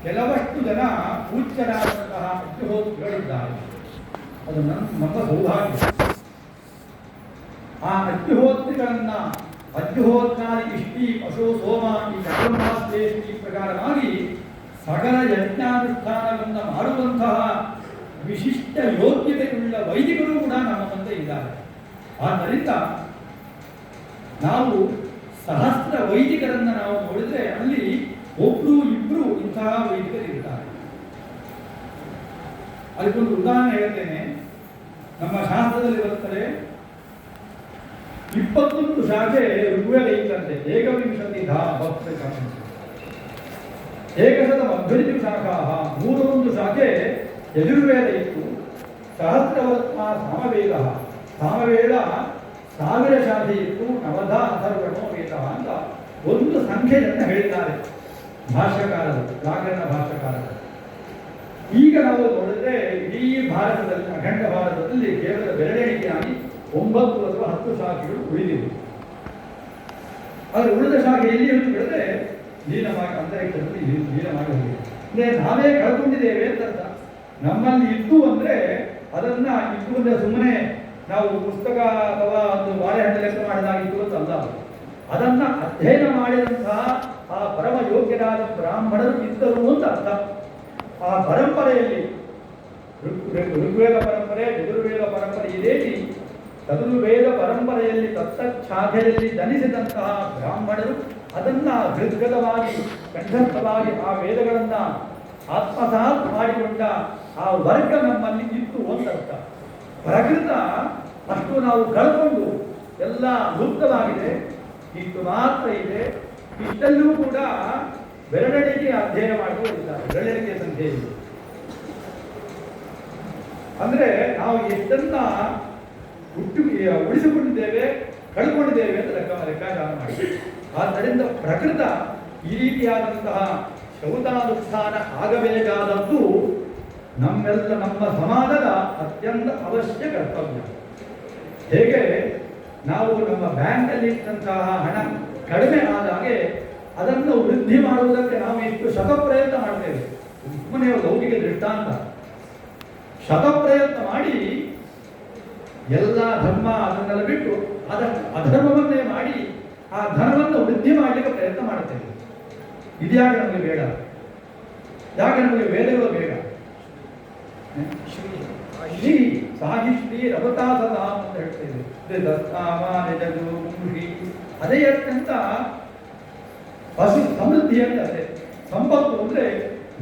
ಕೆಲವಷ್ಟು ಜನ ಪೂಜ್ಯರಾದಂತಹ ಅಗ್ನಿಹೋತ್ರಗಳಿದ್ದಾರೆ. ಅದು ನಮ್ಮ ಸೌಭಾಗ್ಯ. ಆ ಅಗ್ನಿಹೋತ್ರಿಗಳನ್ನ ಅಗ್ನಿಹೋತ್ರಾದಿ ಇಷ್ಟಿ ಪಶು ಸೋಮ ಈ ಚತುರ್ಮಾಸೇಷ್ಟಿ ಪ್ರಕಾರವಾಗಿ ಸಕಲ ಯಜ್ಞಾನುಷ್ಠಾನವನ್ನು ಮಾಡುವಂತಹ ವಿಶಿಷ್ಟ ಯೋಗ್ಯತೆಯುಳ್ಳ ವೈದಿಕರು ಕೂಡ ನಮ್ಮ ಮುಂದೆ ಇದ್ದಾರೆ. ಆದ್ದರಿಂದ ನಾವು ಸಹಸ್ರ ವೈದಿಕರನ್ನು ನಾವು ನೋಡಿದ್ರೆ ಅಲ್ಲಿ 1-2 ಇಂತಹ ವೈದಿಕರು ಇರ್ತಾರೆ. ಅದಕ್ಕೊಂದು ಉದಾಹರಣೆ ಹೇಳ್ತೇನೆ. ನಮ್ಮ ಶಾಸ್ತ್ರದಲ್ಲಿ ಬರುತ್ತದೆ 21 ಶಾಖೆ ಋಗ್ವೇದ ಇದ್ದಂತೆ, 21 ಭಕ್ತ ಏಕಶತ ಮಧ್ವರಿತು ಶಾಖಾ, 101 ಶಾಖೆ ಯಜುರ್ವೇದ ಇತ್ತು. ಸಹಸ್ರವರ್ತ್ಮ ಸಾಮವೇದ, ಸಾಮವೇದ 1000 ಶಾಖೆ ಇತ್ತು. 9 ಅಥರ್ವಣೋ ವೇದ ಅಂತ ಒಂದು ಸಂಖ್ಯೆಯನ್ನು ಹೇಳಿದ್ದಾರೆ ಭಾಷ್ಯಕಾರರು, ವ್ಯಾಕರಣ ಭಾಷ್ಯಕಾರರು. ಈಗ ನಾವು ನೋಡಿದ್ರೆ ಇಡೀ ಭಾರತದಲ್ಲಿ, ಅಖಂಡ ಭಾರತದಲ್ಲಿ ಕೇವಲ ಬೆರಳೆಣಿಕೆಯಾಗಿ 9 ಅಥವಾ 10 ಶಾಖೆಗಳು ಉಳಿದಿವೆ. ಆದರೆ ಉಳಿದ ಶಾಖೆ ಎಲ್ಲಿ ಅಂತ ಹೇಳಿದ್ರೆ ಲೀನವಾಗಿ ಅಂತರಿಕ್ಷದಲ್ಲಿ ಲೀನವಾಗಿ ಹೋಗಿದೆ. ಅಂದರೆ ನಾವೇ ಕಳ್ಕೊಂಡಿದ್ದೇವೆ ಅಂತ ಅರ್ಥ. ನಮ್ಮಲ್ಲಿ ಇದ್ದು ಅಂದರೆ ಅದನ್ನ ಇದ್ದು ಅಂದರೆ ಸುಮ್ಮನೆ ನಾವು ಪುಸ್ತಕ ಅಥವಾ ಒಂದು ಬಾಳೆಹಣ್ಣು ಲೆಕ್ಕ ಮಾಡಿದಾಗಿತ್ತು ಅಂತ ಅಲ್ಲ. ಅದನ್ನ ಅಧ್ಯಯನ ಮಾಡಿದಂತಹ ಆ ಪರಮ ಯೋಗ್ಯರಾದ ಬ್ರಾಹ್ಮಣರು ಇದ್ದರು ಅಂತ ಅರ್ಥ. ಆ ಪರಂಪರೆಯಲ್ಲಿ ಋಗ್ವೇದ ಪರಂಪರೆ, ಯಜುರ್ವೇದ ಪರಂಪರೆ, ಇದೇ ಚತುರ್ವೇದ ಪರಂಪರೆಯಲ್ಲಿ ತತ್ತಚ್ಛಾಖೆಯಲ್ಲಿ ಜನಿಸಿದಂತಹ ಬ್ರಾಹ್ಮಣರು ಅದನ್ನ ಹೃದ್ಗತವಾಗಿ ಕಂಠಸ್ಥವಾಗಿ ಆ ವೇದಗಳನ್ನ ಆತ್ಮಸಾತ್ ಮಾಡಿಕೊಂಡ ಆ ವರ್ಗ ನಮ್ಮಲ್ಲಿ ಇತ್ತು ಒಂದರ್ಥ. ಪ್ರಕೃತ ಅಷ್ಟು ನಾವು ಕಳ್ಕೊಂಡು ಎಲ್ಲ ಲುಪ್ತವಾಗಿದೆ, ಇಷ್ಟು ಮಾತ್ರ ಇದೆ. ಇಷ್ಟಲ್ಲೂ ಕೂಡ ಬೆರಳಿಗೆ ಅಧ್ಯಯನ ಮಾಡಿಕೊಂಡಿದ್ದಾರೆ, ಬೆರಳಿಗೆ ಸಂಖ್ಯೆ ಇದೆ. ಅಂದ್ರೆ ನಾವು ಎಷ್ಟನ್ನ ಉಳಿಸಿಕೊಂಡಿದ್ದೇವೆ, ಕಳ್ಕೊಂಡಿದ್ದೇವೆ ಅಂತ ಲೆಕ್ಕಾಚಾರ ಮಾಡಿ. ಆದ್ದರಿಂದ ಪ್ರಕೃತ ಈ ರೀತಿಯಾದಂತಹ ಶೌಚಾನುಷ್ಠಾನ ಆಗಬೇಕಾದದ್ದು ನಮ್ಮ ಸಮಾಜದ ಅತ್ಯಂತ ಅವಶ್ಯ ಕರ್ತವ್ಯ. ಹೇಗೆ ನಾವು ನಮ್ಮ ಬ್ಯಾಂಕಲ್ಲಿ ಇಟ್ಟಂತಹ ಹಣ ಕಡಿಮೆ ಆದಾಗೆ ಅದನ್ನು ವೃದ್ಧಿ ಮಾಡುವುದಕ್ಕೆ ನಾವು ಎಷ್ಟು ಶತಪ್ರಯತ್ನ ಮಾಡ್ತೇವೆ. ಸುಮ್ಮನೆ ಲೌಕಿಕ ದೃಷ್ಟಾಂತ. ಶತಪ್ರಯತ್ನ ಮಾಡಿ ಎಲ್ಲ ಧರ್ಮ ಅದನ್ನೆಲ್ಲ ಬಿಟ್ಟು ಅಧರ್ಮವನ್ನೇ ಮಾಡಿ ಆ ಧನವನ್ನು ವೃದ್ಧಿ ಮಾಡಲಿಕ್ಕೆ ಪ್ರಯತ್ನ ಮಾಡುತ್ತೇವೆ. ಇದ್ಯಾಕೆ ನಮಗೆ ಬೇಡ? ಯಾಕೆ ನಮಗೆ ವೇದಗಳು ಬೇಡ? ಶ್ರೀ ಸಾಹಿಶ್ರೀ ರವತಾ ಸದಾ ಅಂತ ಹೇಳ್ತೇವೆ. ಅದೇ ಅತ್ಯಂತ ಪಶು ಸಮೃದ್ಧಿ ಅಂತ ಅದೇ ಸಂಪತ್ತು ಅಂದ್ರೆ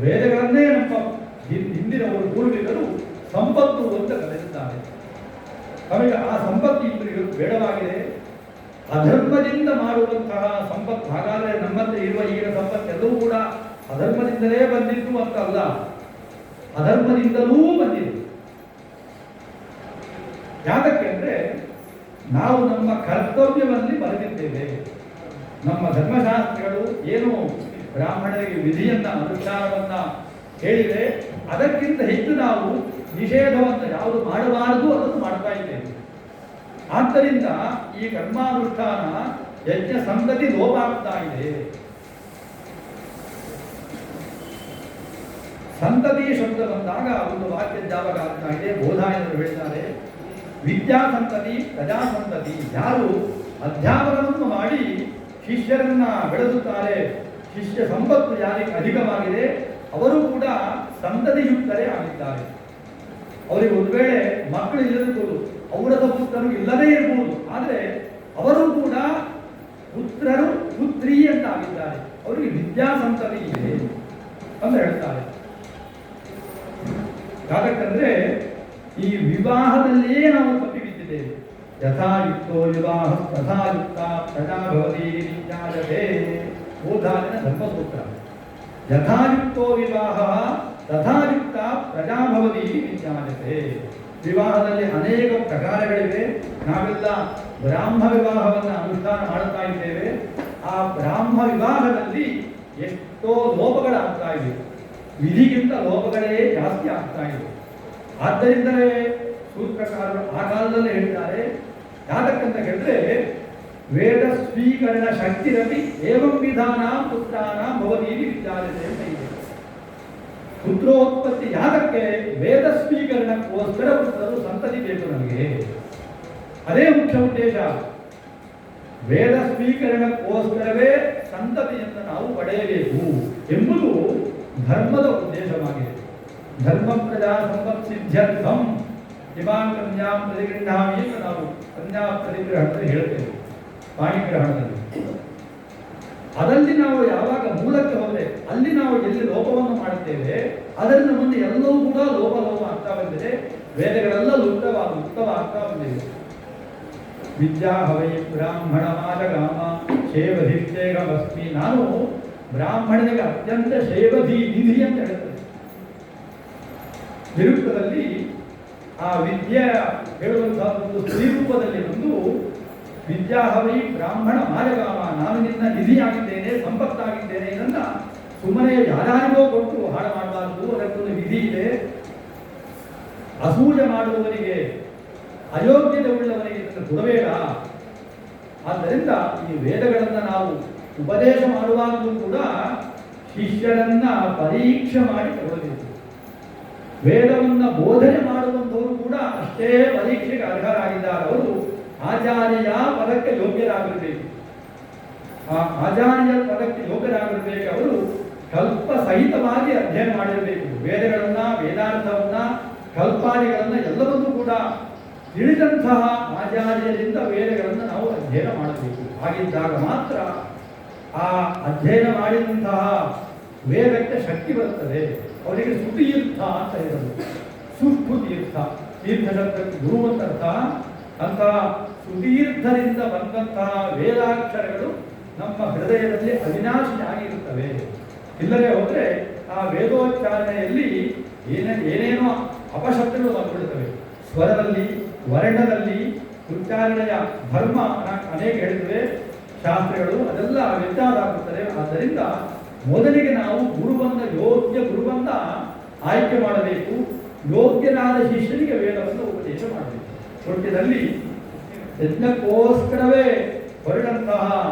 ವೇದಗಳನ್ನೇ ನಮ್ಮ ಹಿಂದಿನವರು ಪೂರ್ವಿಕರು ಸಂಪತ್ತು ಅಂತ ಕರೆದಿದ್ದಾರೆ. ನಮಗೆ ಆ ಸಂಪತ್ತು ಇಬ್ಬರು ಬೇಡವಾಗಿದೆ. ಅಧರ್ಮದಿಂದ ಮಾಡುವಂತಹ ಸಂಪತ್ತು. ಹಾಗಾದರೆ ನಮ್ಮಲ್ಲಿ ಇರುವ ಈಗಿನ ಸಂಪತ್ತೆಲ್ಲವೂ ಕೂಡ ಅಧರ್ಮದಿಂದಲೇ ಬಂದಿತ್ತು ಅಂತಲ್ಲ, ಅಧರ್ಮದಿಂದಲೂ ಬಂದಿದೆ. ಯಾಕಕ್ಕೆ ಅಂದ್ರೆ ನಾವು ನಮ್ಮ ಕರ್ತವ್ಯದಲ್ಲಿ ಬರೆದಿದ್ದೇವೆ. ನಮ್ಮ ಧರ್ಮಶಾಸ್ತ್ರಗಳು ಏನು ಬ್ರಾಹ್ಮಣರಿಗೆ ವಿಧಿಯನ್ನ ಅನುಷ್ಠಾನವನ್ನ ಹೇಳಿದೆ, ಅದಕ್ಕಿಂತ ಹೆಚ್ಚು ನಾವು ನಿಷೇಧವನ್ನು ಯಾವುದು ಮಾಡಬಾರದು ಅದನ್ನು ಮಾಡ್ತಾ ಇದ್ದೇವೆ. ಆದ್ದರಿಂದ ಈ ಕರ್ಮಾನುಷ್ಠಾನ ಯಜ್ಞ ಸಂಗತಿ ಲೋಪ ಆಗ್ತಾ ಇದೆ. ಸಂತತಿ ಶಬ್ದ ಬಂದಾಗ ಒಂದು ವಾಕ್ಯ ಜಾವಾಗ ಆಗ್ತಾ ಇದೆ. ಬೋಧಾಯನರು ಹೇಳ್ತಾರೆ, ವಿದ್ಯಾಸಂತತಿ ಪ್ರಜಾಸಂತತಿ. ಯಾರು ಅಧ್ಯಾಪನವನ್ನು ಮಾಡಿ ಶಿಷ್ಯರನ್ನ ಬೆಳೆಸುತ್ತಾರೆ, ಶಿಷ್ಯ ಸಂಪತ್ತು ಯಾರಿಗೆ ಅಧಿಕವಾಗಿದೆ ಅವರು ಕೂಡ ಸಂತತಿಯುಕ್ತರೇ ಆಗಿದ್ದಾರೆ. ಅವರಿಗೆ ಒಂದು ವೇಳೆ ಮಕ್ಕಳು ಇಲ್ಲದಿರ್ಬೋದು, ಔರಸ ಪುತ್ರರು ಇಲ್ಲದೇ ಇರಬಹುದು, ಆದರೆ ಅವರು ಕೂಡ ಪುತ್ರರು ಪುತ್ರಿ ಅಂತ ಆಗಿದ್ದಾರೆ. ಅವರಿಗೆ ವಿದ್ಯಾಸಂತತಿ ಇದೆ ಅಂತ ಹೇಳ್ತಾರೆ. ಯಾಕಂದ್ರೆ ಈ ವಿವಾಹದಲ್ಲಿಯೇ ನಾವು ತಪ್ಪಿ ಬಿದ್ದಿದ್ದೇವೆ. ಯಥಾಯುಕ್ತೋ ವಿವಾಹ ತಥಾಯುಕ್ತ ಪ್ರಜಾಭವತಿ ವಿಜ್ಞಾಯತೆ. ಬೋಧಾಯನ ಧರ್ಮಸೂತ್ರ. ಯಥಾಯುಕ್ತೋ ವಿವಾಹ ತಥಾಯುಕ್ತ ಪ್ರಜಾಭವತಿ ವಿಜ್ಞಾಯತೆ. ವಿವಾಹದಲ್ಲಿ ಅನೇಕ ಪ್ರಕಾರಗಳಿವೆ. ನಾವೆಲ್ಲ ಬ್ರಾಹ್ಮ ವಿವಾಹವನ್ನು ಅನುಷ್ಠಾನ ಮಾಡುತ್ತಾ ಇದ್ದೇವೆ. ಆ ಬ್ರಾಹ್ಮ ವಿವಾಹದಲ್ಲಿ ಎಷ್ಟೋ ಲೋಪಗಳಾಗ್ತಾ ಇವೆ. ವಿಧಿಗಿಂತ ಲೋಪಗಳೇ ಜಾಸ್ತಿ ಆಗ್ತಾ ಇದೆ. ಆದ್ದರಿಂದಲೇ ಸೂತ್ರಕಾರರು ಆ ಕಾಲದಲ್ಲೇ ಹೇಳ್ತಾರೆ, ಯಾಕಂತ ಹೇಳಿದ್ರೆ ವೇದ ಸ್ವೀಕರಣ ಶಕ್ತಿರಪಿ ಏವಂ ವಿಧಾನ ಪುತ್ರಾನ ಭವತೀತಿ ವಿಚಾರತೆ ಅಂತ ಇದೆ. ಪುತ್ರೋತ್ಪತ್ತಿ ಯಾದಕ್ಕೆ? ವೇದ ಸ್ವೀಕರಣಕ್ಕೋಸ್ಕರ ಪುತ್ರರು ಸಂತತಿ ಬೇಕು ನಮಗೆ. ಅದೇ ಮುಖ್ಯ ಉದ್ದೇಶ. ವೇದ ಸ್ವೀಕರಣಕ್ಕೋಸ್ಕರವೇ ಸಂತತಿಯನ್ನು ನಾವು ಪಡೆಯಬೇಕು ಎಂಬುದು ಧರ್ಮದ ಉದ್ದೇಶವಾಗಿದೆ. ಧರ್ಮ ಪ್ರಜಾ ಸಂಪತ್ ಸಿದ್ಧ್ಯರ್ಥಂ ಇಮಾನ್ ಕನ್ಯಾಂ ಪ್ರತಿಗೃಹಾಮಿ ಅಂತ ನಾವು ಕನ್ಯಾ ಪ್ರತಿಗ್ರಹಣದಲ್ಲಿ ಹೇಳ್ತೇವೆ, ಪಾಣಿಗ್ರಹಣದಲ್ಲಿ. ಅದರಲ್ಲಿ ನಾವು ಯಾವಾಗ ಮೂಲಕ್ಕೆ ಹೋದರೆ ಅಲ್ಲಿ ನಾವು ಎಲ್ಲಿ ಲೋಪವನ್ನು ಮಾಡುತ್ತೇವೆ, ಅದರಿಂದ ಮುಂದೆ ಎಲ್ಲವೂ ಕೂಡ ಲೋಪ ಆಗ್ತಾ ಬಂದಿದೆ. ವೇದಗಳೆಲ್ಲ ಉಕ್ತವಾಗ್ತಾ ಬಂದಿದೆ. ವಿದ್ಯಾ ಹವೈ ಬ್ರಾಹ್ಮಣ ಮಾಜಗಾಮ ಶೇವಧಿಷ್ಠೇಗಮಸ್ಮಿ. ನಾನು ಬ್ರಾಹ್ಮಣನಿಗೆ ಅತ್ಯಂತ ಶೇವಧಿ ನಿಧಿ ಅಂತ ಹೇಳ್ತೇನೆ. ನಿರುಕ್ತದಲ್ಲಿ ಆ ವಿದ್ಯೆ ಹೇಳುವಂತಹ ಒಂದು ಸ್ತ್ರೀರೂಪದಲ್ಲಿ ಒಂದು ವಿದ್ಯಾಹವೈ ಬ್ರಾಹ್ಮಣ ಮಾಯಗಾಮ, ನಾನು ನಿನ್ನ ನಿಧಿಯಾಗಿದ್ದೇನೆ, ಸಂಪತ್ತಾಗಿದ್ದೇನೆ. ಇದನ್ನ ಸುಮ್ಮನೆ ಯಾರ್ಯಾರಿಗೋ ಕೊಟ್ಟು ಹಾಳು ಮಾಡಬಾರದು. ಅದಕ್ಕೊಂದು ವಿಧಿ ಇದೆ. ಅಸೂಯ ಮಾಡುವವನಿಗೆ, ಅಯೋಗ್ಯತೆ ಉಳ್ಳವನಿಗೆ ಇದನ್ನು ಕೊಡಬೇಡ. ಆದ್ದರಿಂದ ಈ ವೇದಗಳನ್ನು ನಾವು ಉಪದೇಶ ಮಾಡುವಾಗಲೂ ಕೂಡ ಶಿಷ್ಯರನ್ನ ಪರೀಕ್ಷೆ ಮಾಡಿ ತಗೊಳ್ಳಬೇಕು. ವೇದವನ್ನು ಬೋಧನೆ ಮಾಡುವಂಥವರು ಕೂಡ ಅಷ್ಟೇ ಪರೀಕ್ಷೆಗೆ ಅರ್ಹರಾಗಿದ್ದಾರೆ. ಅವರು ಆಚಾರ್ಯ ಪದಕ್ಕೆ ಯೋಗ್ಯರಾಗಿರಬೇಕು. ಆ ಆಚಾರ್ಯ ಪದಕ್ಕೆ ಯೋಗ್ಯರಾಗಿರಬೇಕು. ಅವರು ಕಲ್ಪ ಸಹಿತವಾಗಿ ಅಧ್ಯಯನ ಮಾಡಿರಬೇಕು. ವೇದಗಳನ್ನ, ವೇದಾರ್ಥವನ್ನ, ಕಲ್ಪಾದಿಗಳನ್ನ ಎಲ್ಲವನ್ನೂ ಕೂಡ ತಿಳಿದಂತಹ ಆಚಾರ್ಯರಿಂದ ವೇದಗಳನ್ನು ನಾವು ಅಧ್ಯಯನ ಮಾಡಬೇಕು. ಹಾಗಿದ್ದಾಗ ಮಾತ್ರ ಆ ಅಧ್ಯಯನ ಮಾಡಿದಂತಹ ವೇದಕ್ಕೆ ಶಕ್ತಿ ಬರುತ್ತದೆ. ಅವರಿಗೆ ಸುತೀರ್ಥ ಅಂತ ಹೇಳೋದು. ಸುಷ್ಠು ತೀರ್ಥ, ತೀರ್ಥ ಶಬ್ದಕ್ಕೆ ಗುರು ಅಂತ ಅರ್ಥ. ಅಂತಹ ಸುತೀರ್ಥರಿಂದ ಬಂದಂತಹ ವೇದಾಕ್ಷರಗಳು ನಮ್ಮ ಹೃದಯದಲ್ಲಿ ಅವಿನಾಶಿಯಾಗಿರುತ್ತವೆ. ಇಲ್ಲದೆ ಹೋದರೆ ಆ ವೇದೋಚ್ಚಾರಣೆಯಲ್ಲಿ ಏನೇನೋ ಅಪಶಬ್ದಗಳು ಬಂದುಬಿಡುತ್ತವೆ. ಸ್ವರದಲ್ಲಿ, ವರ್ಣದಲ್ಲಿ, ಉಚ್ಚಾರಣೆಯ ಧರ್ಮ ಅನೇಕ ಹೇಳಿದರೆ ಶಾಸ್ತ್ರಗಳು ಅದೆಲ್ಲ ವ್ಯತ್ಯಾಸ ಆಗುತ್ತದೆ. ಆದ್ದರಿಂದ ಮೊದಲಿಗೆ ನಾವು ಯೋಗ್ಯ ಗುರುವನ್ನ ಆಯ್ಕೆ ಮಾಡಬೇಕು. ಯೋಗ್ಯನಾದ ಶಿಷ್ಯನಿಗೆ ವೇದವನ್ನು ಉಪದೇಶ ಮಾಡಬೇಕು. ಒಟ್ಟಿನಲ್ಲಿ ಯಜ್ಞಕ್ಕೋಸ್ಕರವೇ ಹೊರಟಂತಹ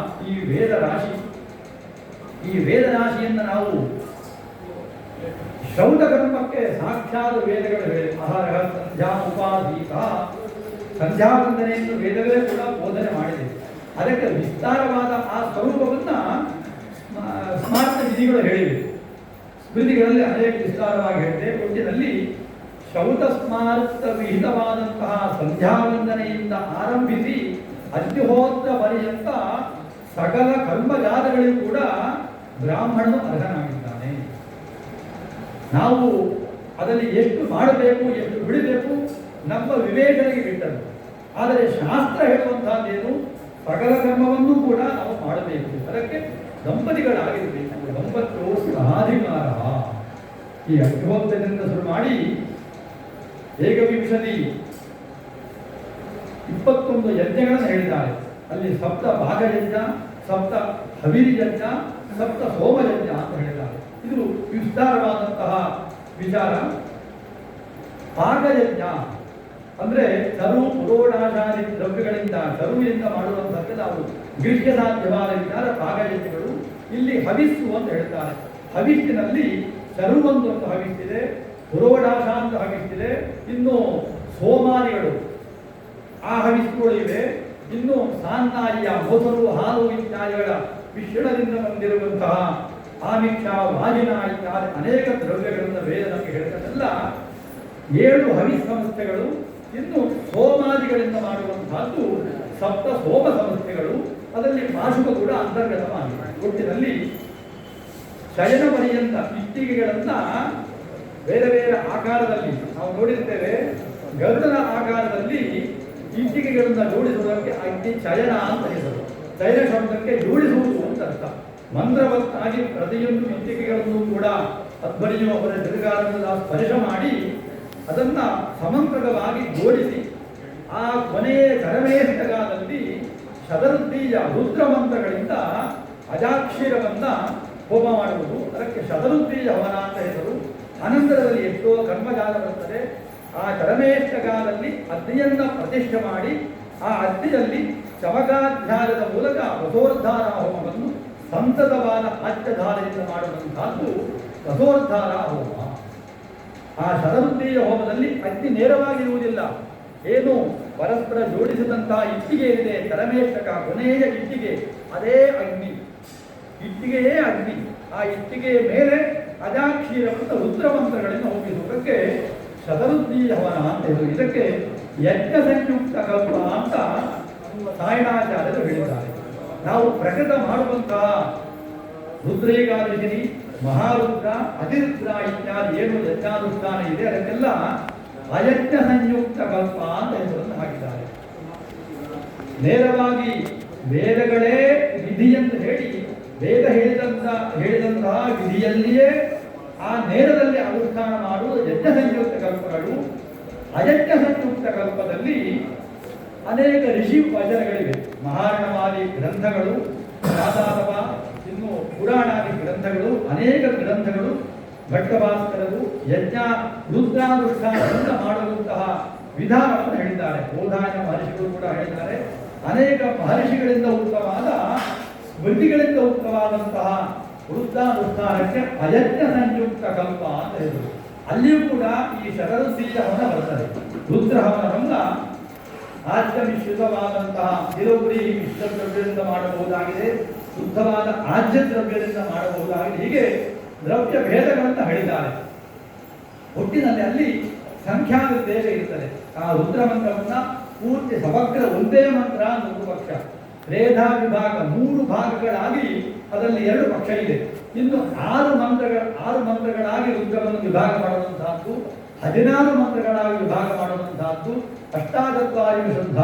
ಈ ವೇದ ರಾಶಿಯನ್ನು ನಾವು ಶ್ರೌತ ಕರ್ಮಕ್ಕೆ ಸಾಕ್ಷಾತ್ ವೇದಗಳು ಹೇಳಿ ಆಹಾರ ಸಂಧ್ಯಾ ಉಪಾಧೀತ ಸಂಧ್ಯಾ ವಂದನೆಯನ್ನು ವೇದವೇ ಕೂಡ ಬೋಧನೆ ಮಾಡಿದೆ. ಅದಕ್ಕೆ ವಿಸ್ತಾರವಾದ ಆ ಸ್ವರೂಪವನ್ನ ಸ್ಮಾರ್ತ ವಿಧಿಗಳು ಹೇಳಿವೆ. ಸ್ಮೃತಿಗಳಲ್ಲಿ ಅನೇಕ ವಿಸ್ತಾರವಾಗಿ ಹೇಳಿದೆ. ಒಟ್ಟಿನಲ್ಲಿ ಶೌತ ಸ್ಮಾರ್ತ ವಿಹಿತವಾದಂತಹ ಸಂಧ್ಯಾ ವಂದನೆಯಿಂದ ಆರಂಭಿಸಿ ಅಗ್ನಿಹೋತ್ರ ಪರ್ಯಂತ ಸಕಲ ಕರ್ಮಜಾತಗಳಿಗೂ ಕೂಡ ಬ್ರಾಹ್ಮಣನು ಅರ್ಹನಾಗಿದ್ದಾನೆ. ನಾವು ಅದರಲ್ಲಿ ಎಷ್ಟು ಮಾಡಬೇಕು, ಎಷ್ಟು ಬಿಡಬೇಕು ನಮ್ಮ ವಿವೇಚನೆಗೆ ಬಿಟ್ಟದ್ದು. ಆದರೆ ಶಾಸ್ತ್ರ ಹೇಳುವಂತಹದ್ದೇನು, ಸಕಲ ಕರ್ಮವನ್ನೂ ಕೂಡ ನಾವು ಮಾಡಬೇಕು. ಅದಕ್ಕೆ ದಂಪತಿಗಳಾಗಿರಬೇಕು. ದಂಪತ್ಯೋ ಸಹಾಧಿಕಾರ. ಈ ಅಗ್ನಿಹೋತ್ರದಿಂದ ಶುರು ಮಾಡಿ ಏಕವಿಂಶತಿ 21 ಯಜ್ಞಗಳನ್ನು ಹೇಳಿದ್ದಾರೆ. ಅಲ್ಲಿ ಸಪ್ತ ಭಾಗಯಜ್ಞ, ಸಪ್ತ ಹವಿರ್ಯಜ್ಞ, ಸಪ್ತ ಸೋಮಯಜ್ಞ ಅಂತ ಹೇಳಿದ್ದಾರೆ. ಇದು ವಿಸ್ತಾರವಾದಂತಹ ವಿಚಾರ. ಭಾಗಯಜ್ಞ ಅಂದ್ರೆ ಚರು ಪುರೋಡಾಚಾರಿ ದ್ರವ್ಯಗಳಿಂದ ಚರುವಿನಿಂದ ಮಾಡುವಂಥದ್ದು ನಾವು ಗ್ರೀಷ್ಯ ಸಾಧ್ಯವಾದ ವಿಚಾರ ಭಾಗಯಜ್ಞಗಳು. ಇಲ್ಲಿ ಹವಿಸ್ಸು ಅಂತ ಹೇಳ್ತಾರೆ. ಹವಿಸ್ಸಿನಲ್ಲಿ ಚರುವೊಂದು ಒಂದು ಹವಿಸ್ಸಿದೆ, ಪುರೋಡಾಶ ಅಂತ ಹವಿಸ್ಸಿದೆ, ಇನ್ನು ಸೋಮಾರಿಗಳು ಆ ಹವಿಸ್ಸುಗಳು ಇವೆ. ಇನ್ನು ಸಾನ್ನಾಯ, ಮೊಸರು, ಹಾಲು ಇತ್ಯಾದಿಗಳ ಮಿಶ್ರಣದಿಂದ ಬಂದಿರುವಂತಹ ಆಮಿಕ್ಷ, ವಾಜಿನ ಇತ್ಯಾದಿ ಅನೇಕ ದ್ರವ್ಯಗಳನ್ನು ವೇದ ನಮಗೆ ಹೇಳ್ತದೆಲ್ಲ 7 ಹವಿಸ್ ಸಂಸ್ಥೆಗಳು. ಇನ್ನು ಸೋಮಾದಿಗಳಿಂದ ಮಾಡುವಂತಹದ್ದು ಸಪ್ತ ಸೋಮ ಸಂಸ್ಥೆಗಳು. ಅದರಲ್ಲಿ ಮಾಸುಕ ಕೂಡ ಅಂತರ್ಗತವಾಗಿದೆ. ಒಟ್ಟಿನಲ್ಲಿ ಶಯನ ಪರ್ಯಂತ ಇಟ್ಟಿಗೆಗಳನ್ನ ಬೇರೆ ಬೇರೆ ಆಕಾರದಲ್ಲಿ ನಾವು ನೋಡಿರ್ತೇವೆ. ಗರುಡನ ಆಕಾರದಲ್ಲಿ ಇಟ್ಟಿಗೆಗಳನ್ನು ಜೋಡಿಸುವುದಕ್ಕೆ ಅಗ್ನಿ ಚಯನ ಅಂತ ಹೆಸರು. ಚಯನ ಶಬ್ದಕ್ಕೆ ಜೋಡಿಸುವುದು ಅಂತ ಅರ್ಥ. ಮಂತ್ರವತ್ತಾಗಿ ಪ್ರತಿಯೊಂದು ಇಟ್ಟಿಗೆಗಳನ್ನು ಕೂಡ ಅಧ್ವನಿಯು ಅವರ ತಿರುಗಾರದಿಂದ ಸ್ಪರ್ಶ ಮಾಡಿ ಅದನ್ನ ಸಮಂತ್ರಕವಾಗಿ ಜೋಡಿಸಿ ಆ ಕೊನೆಯ ಕರಮೇಷ್ಟಕದಲ್ಲಿ ಶತರುದ್ರೀಯ ರುದ್ರ ಮಂತ್ರಗಳಿಂದ ಅಜಾಕ್ಷೀರವನ್ನ ಹೋಮ ಮಾಡುವುದು. ಅದಕ್ಕೆ ಶತರುದ್ರೀಯ ಹವನ ಅಂತ ಹೆಸರು. ಅನಂತರದಲ್ಲಿ ಎಷ್ಟೋ ಕರ್ಮಜಾಲ ಬರುತ್ತದೆ. ಆ ಕರಮೇಷ್ಟಕದಲ್ಲಿ ಅಗ್ನಿಯನ್ನ ಪ್ರತಿಷ್ಠೆ ಮಾಡಿ ಆ ಅಗ್ನಿಯಲ್ಲಿ ಚಮಕಾಧ್ಯಾಯದ ಮೂಲಕ ರಸೋದ್ಧಾರ ಹೋಮವನ್ನು ಸಂತತವಾದ ಆಚ್ಯಧಾರೆಯಿಂದ ಮಾಡುವಂತಹದ್ದು ರಸೋದ್ಧಾರ ಹೋಮ. ಆ ಶತರುದ್ರೀಯ ಹೋಮದಲ್ಲಿ ಅಗ್ನಿ ನೇರವಾಗಿರುವುದಿಲ್ಲ. ಏನು ಪರಸ್ಪರ ಜೋಡಿಸಿದಂತಹ ಇಟ್ಟಿಗೆ ಇದೆ, ಕರಮೇಷ್ಟಕ ಕೊನೆಯ ಇಟ್ಟಿಗೆ, ಅದೇ ಅಗ್ನಿ. ಇಟ್ಟಿಗೆಯೇ ಅಗ್ನಿ. ಆ ಇಟ್ಟಿಗೆಯ ಮೇಲೆ ಅಜಾಕ್ಷೀರವನ್ನು ರುದ್ರಮಂತ್ರಗಳನ್ನು ಹೋಗಿಸುವುದಕ್ಕೆ ಶತರುದ್ರೀಯ ಹವನ ಅಂತ ಹೇಳುವುದು. ಇದಕ್ಕೆ ಯಜ್ಞ ಸಂಯುಕ್ತ ಕಲ್ಪ ಅಂತ ಸಾಯಣಾಚಾರ್ಯರು ಹೇಳಿದ್ದಾರೆ. ನಾವು ಪ್ರಕಟ ಮಾಡುವಂತಹ ರುದ್ರೇಕಾದಶಿನಿ, ಮಹಾರುದ್ರ, ಅತಿರುದ್ರ ಇತ್ಯಾದಿ ಏನು ಯಜ್ಞಾನುಷ್ಠಾನ ಇದೆ ಅದಕ್ಕೆಲ್ಲ ಅಯಜ್ಞ ಸಂಯುಕ್ತ ಕಲ್ಪ ಅಂತ ಹೆಸರನ್ನು ಹಾಕಿದ್ದಾರೆ. ನೇರವಾಗಿ ವೇದಗಳೇ ವಿಧಿ ಎಂದು ಹೇಳಿ ವೇದ ಹೇಳಿದಂತಹ ವಿಧಿಯಲ್ಲಿಯೇ ಆ ನೇರದಲ್ಲಿ ಅನುಷ್ಠಾನ ಮಾಡುವುದು ಯಜ್ಞ ಸಂಯುಕ್ತ ಕಲ್ಪಗಳು. ಅಯಜ್ಞ ಸಂಯುಕ್ತ ಕಲ್ಪದಲ್ಲಿ ಅನೇಕ ಋಷಿ ವಚನಗಳಿವೆ. ಮಹಾರಣವಾದಿ ಗ್ರಂಥಗಳು, ಶಾಸಾತವ, ಇನ್ನು ಪುರಾಣಾದಿ ಗ್ರಂಥಗಳು, ಅನೇಕ ಗ್ರಂಥಗಳು, ಭಟ್ಟಭಾಸ್ಕರರು ಯಜ್ಞ ರುದ್ರಾನುಷ್ಠಾನದಿಂದ ಮಾಡುವಂತಹ ವಿಧಾನವನ್ನು ಹೇಳಿದ್ದಾರೆ. ಬೋಧಾಯನ ಮಹರ್ಷಿಗಳು ಕೂಡ ಹೇಳಿದ್ದಾರೆ. ಅನೇಕ ಮಹರ್ಷಿಗಳಿಂದ ಉತ್ತಮವಾದ ಸ್ಮೃತಿಗಳಿಂದ ಉತ್ತಮವಾದಂತಹ ವೃತ್ತಾನುಷ್ಠಾನಕ್ಕೆ ಅಯಜ್ಞ ಸಂಯುಕ್ತ ಕಲ್ಪ ಅಂತ ಹೇಳಿದರು. ಅಲ್ಲಿಯೂ ಕೂಡ ಈ ಶತರುದ್ರೀಯ ಹವನ ಬರ್ತದೆ. ರುದ್ರ ಹವನವನ್ನ ಆಜ್ಯ ಮಿಶ್ರಿತವಾದಂತಹ ತಿರುಗುರಿ ಮಿಶ್ರ ದ್ರವ್ಯದಿಂದ ಮಾಡಬಹುದಾಗಿದೆ, ಶುದ್ಧವಾದ ಆಜ್ಯ ದ್ರವ್ಯದಿಂದ ಮಾಡಬಹುದಾಗಿದೆ. ಹೀಗೆ ದ್ರವ್ಯ ಭೇದಗಳನ್ನು ಹೇಳಿದ್ದಾರೆ. ಒಟ್ಟಿನಲ್ಲಿ ಅಲ್ಲಿ ಸಂಖ್ಯಾ ನಿರ್ದೇಶ ಇರ್ತದೆ. ಆ ರುದ್ರ ಮಂತ್ರವನ್ನ ಪೂರ್ತಿ ಸಮಗ್ರ ಒಂದೇ ಮಂತ್ರ ಒಂದು ಪಕ್ಷ, ರೇಧಾ ವಿಭಾಗ 3 ಭಾಗಗಳಾಗಿ ಅದರಲ್ಲಿ 2 ಪಕ್ಷ ಇದೆ. ಇನ್ನು 6 ಮಂತ್ರಗಳಾಗಿ ರುದ್ರವನ್ನು ವಿಭಾಗ ಮಾಡುವಂತಹದ್ದು, 16 ಮಂತ್ರಗಳಾಗಿ ವಿಭಾಗ ಮಾಡುವಂತಹದ್ದು, ಅಷ್ಟಾದತ್ವಾರಿ ಶುದ್ಧ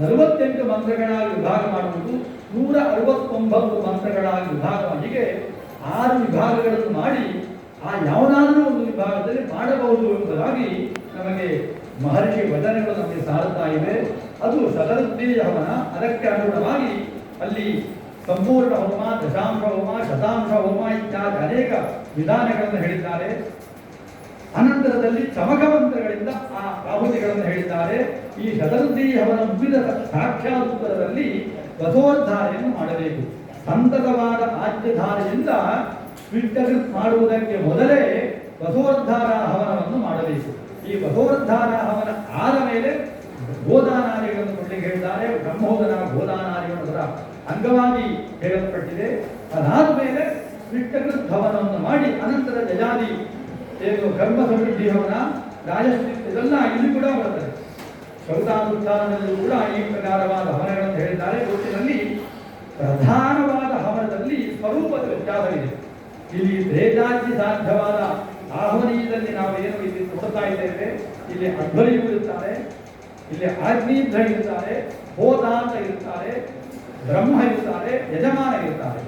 48 ಮಂತ್ರಗಳಾಗಿ ವಿಭಾಗ ಮಾಡುವುದು, 169 ಮಂತ್ರಗಳಾಗಿ ವಿಭಾಗ, ಹೀಗೆ 6 ವಿಭಾಗಗಳನ್ನು ಮಾಡಿ ಆ ಯಾವುದಾದ್ರೂ ಒಂದು ವಿಭಾಗದಲ್ಲಿ ಮಾಡಬಹುದು ಎಂಬುದಾಗಿ ನಮಗೆ ಮಹರ್ಷಿ ವಚನಗಳು ನಮಗೆ ಸಾರುತ್ತಾ ಇವೆ. ಅದು ಶತರುದ್ರೀಯ ಹವನ. ಅದಕ್ಕೆ ಅನುಗುಣವಾಗಿ ಅಲ್ಲಿ ಸಂಪೂರ್ಣ ಹೋಮ, ದಶಾಂಶ ಹೋಮ, ಶತಾಂಶ ಹೋಮ ಇತ್ಯಾದಿ ಅನೇಕ ವಿಧಾನಗಳನ್ನು ಹೇಳಿದ್ದಾರೆ. ಅನಂತರದಲ್ಲಿ ಚಮಕ ಮಂತ್ರಗಳಿಂದ ಆ ಆಹುತಿಗಳನ್ನು ಹೇಳಿದ್ದಾರೆ. ಈ ಶತರುದ್ರೀಯ ಹವನ ಮುಗಿದ ಸಾಕ್ಷಾತ್ ಉತ್ತರದಲ್ಲಿ ವಸೋದ್ಧಾರೆಯನ್ನು ಮಾಡಬೇಕು. ಸಂತತವಾದ ಆಜ್ಯಧಾರೆಯಿಂದ ವಿಟ್ಟಕೃತ್ ಮಾಡುವುದಕ್ಕೆ ಮೊದಲೇ ವಸೋದ್ಧಾರ ಹವನವನ್ನು ಮಾಡಬೇಕು. ಈ ವಸೋದ್ಧಾರ ಹವನ ಆದ ಮೇಲೆ ಗೋದಾನಾದಿಗಳನ್ನು ಕೊಡಲಿಕ್ಕೆ ಹೇಳಿದ್ದಾರೆ. ಬ್ರಹ್ಮೋದನ ಗೋದಾನಾದಿಗಳು ಅದರ ಅಂಗವಾಗಿ ಹೇಳಲ್ಪಟ್ಟಿದೆ. ಅದಾದ ಮೇಲೆ ವಿಟ್ಟಕೃತ್ ಹವನವನ್ನು ಮಾಡಿ ಅನಂತರ ಜಜಾದಿ ಏನು ಕರ್ಮ ಸಮೃದ್ಧಿ ಹವನ, ರಾಜಶ್ರೀ ಇದೆಲ್ಲ ಇಲ್ಲಿ ಕೂಡ ಬರುತ್ತದೆ. ಶೌತಾನುಷ್ಠಾನದಲ್ಲೂ ಕೂಡ ಈ ಪ್ರಕಾರವಾದ ಹವನಗಳನ್ನು ಹೇಳಿದ್ದಾರೆ. ಒಟ್ಟಿನಲ್ಲಿ ಪ್ರಧಾನವಾದ ಹವನದಲ್ಲಿ ಸ್ವರೂಪದ ವ್ಯತ್ಯಾಸವಿದೆ. ಇಲ್ಲಿ ತ್ರೇತಾಜ್ಞಿ ಸಾಧ್ಯವಾದ ಆಹ್ವನೀಯದಲ್ಲಿ ನಾವು ಏನು ಇಲ್ಲಿ ನೋಡ್ತಾ ಇದ್ದೇವೆ, ಇಲ್ಲಿ ಅಧ್ವರಿಯೂ ಇರುತ್ತಾರೆ, ಇಲ್ಲಿ ಆಜ್ಞೀಧ್ರ ಇರುತ್ತಾರೆ, ಹೋತ ಅಂತ ಇರುತ್ತಾರೆ, ಬ್ರಹ್ಮ ಇರುತ್ತಾರೆ, ಯಜಮಾನ ಇರುತ್ತಾರೆ.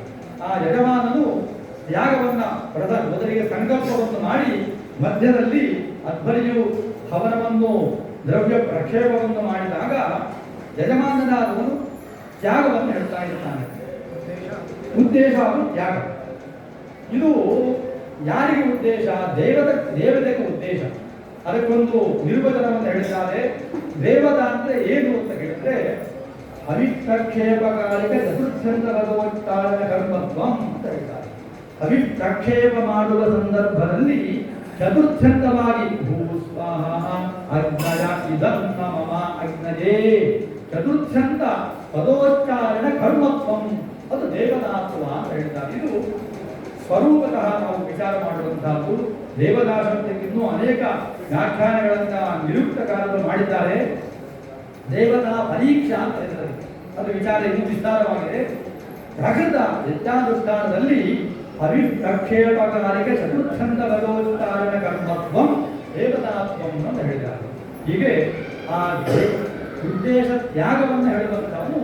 ಆ ಯಜಮಾನನು ಯಾಗವನ್ನ ಮೊದಲಿಗೆ ಸಂಕಲ್ಪವನ್ನು ಮಾಡಿ ಮಧ್ಯದಲ್ಲಿ ಅಧ್ವರಿಯು ಹವನವನ್ನು ದ್ರವ್ಯ ಪ್ರಕ್ಷೇಪವನ್ನು ಮಾಡಿದಾಗ ಯಜಮಾನನಾದವನು ತ್ಯಾಗವನ್ನು ಹೇಳ್ತಾ ಇರ್ತಾನೆ. ಉದ್ದೇಶ ಅದು ತ್ಯಾಗ. ಇದು ಯಾರಿಗೆ ಉದ್ದೇಶ? ದೇವತೆಗೆ ಉದ್ದೇಶ. ಅದಕ್ಕೊಂದು ನಿರ್ವಚನವನ್ನು ಹೇಳಿದ್ದಾರೆ. ದೇವತ ಅಂದ್ರೆ ಏನು ಅಂತ ಹೇಳಿದ್ರೆ ಅವಿಪ್ರಕ್ಷೇಪಕಾಲಿಕ ಚತುರ್ಥಂತರದೋಚ್ಚಾರಣ ಕರ್ಮತ್ವಂ ಅಂತ ಹೇಳ್ತಾರೆ. ಅವಿಪ್ರಕ್ಷೇಪ ಮಾಡುವ ಸಂದರ್ಭದಲ್ಲಿ ಚತುರ್ಥಂತವಾಗಿ ಭೂ ಸ್ವಾಹ ಅಗ್ನಯ ಇದಂ ಮಮ ಅಗ್ನಜೇ ಚತುರ್ಥಂತ ಪದೋಚ್ಚಾರಣ ಕರ್ಮತ್ವಂ, ಅದು ದೇವದಾತ್ವ ಅಂತ ಹೇಳ್ತಾರೆ. ಇದು ಸ್ವರೂಪತಃ ನಾವು ವಿಚಾರ ಮಾಡುವಂತಹದ್ದು. ದೇವದಾಸಕ್ಕೆ ಇನ್ನೂ ಅನೇಕ ವ್ಯಾಖ್ಯಾನಗಳನ್ನ ನಿರುಕ್ತಕಾರರು ಮಾಡಿದ್ದಾರೆ. ದೇವತಾ ಪರೀಕ್ಷಾ ಅಂತ ಇರ್ತದೆ, ಅದು ವಿಚಾರ ಇನ್ನೂ ವಿಸ್ತಾರವಾಗಿದೆ. ಪ್ರಕೃತ ಯಜ್ಞಾನುಷ್ಠಾನದಲ್ಲಿ ಅವಿಪ್ರಕ್ಷೇಪಕಾಲಿಕ ಚತುರ್ಥಂತ ಪದೋಚ್ಚಾರಣ ಕರ್ಮತ್ವಂ ದೇವತಾತ್ವಂ ಅಂತ ಹೇಳಿದ್ದಾರೆ. ಹೀಗೆ ಆ ಉದ್ದೇಶ ತ್ಯಾಗವನ್ನು ಹೇಳುವಂತವನು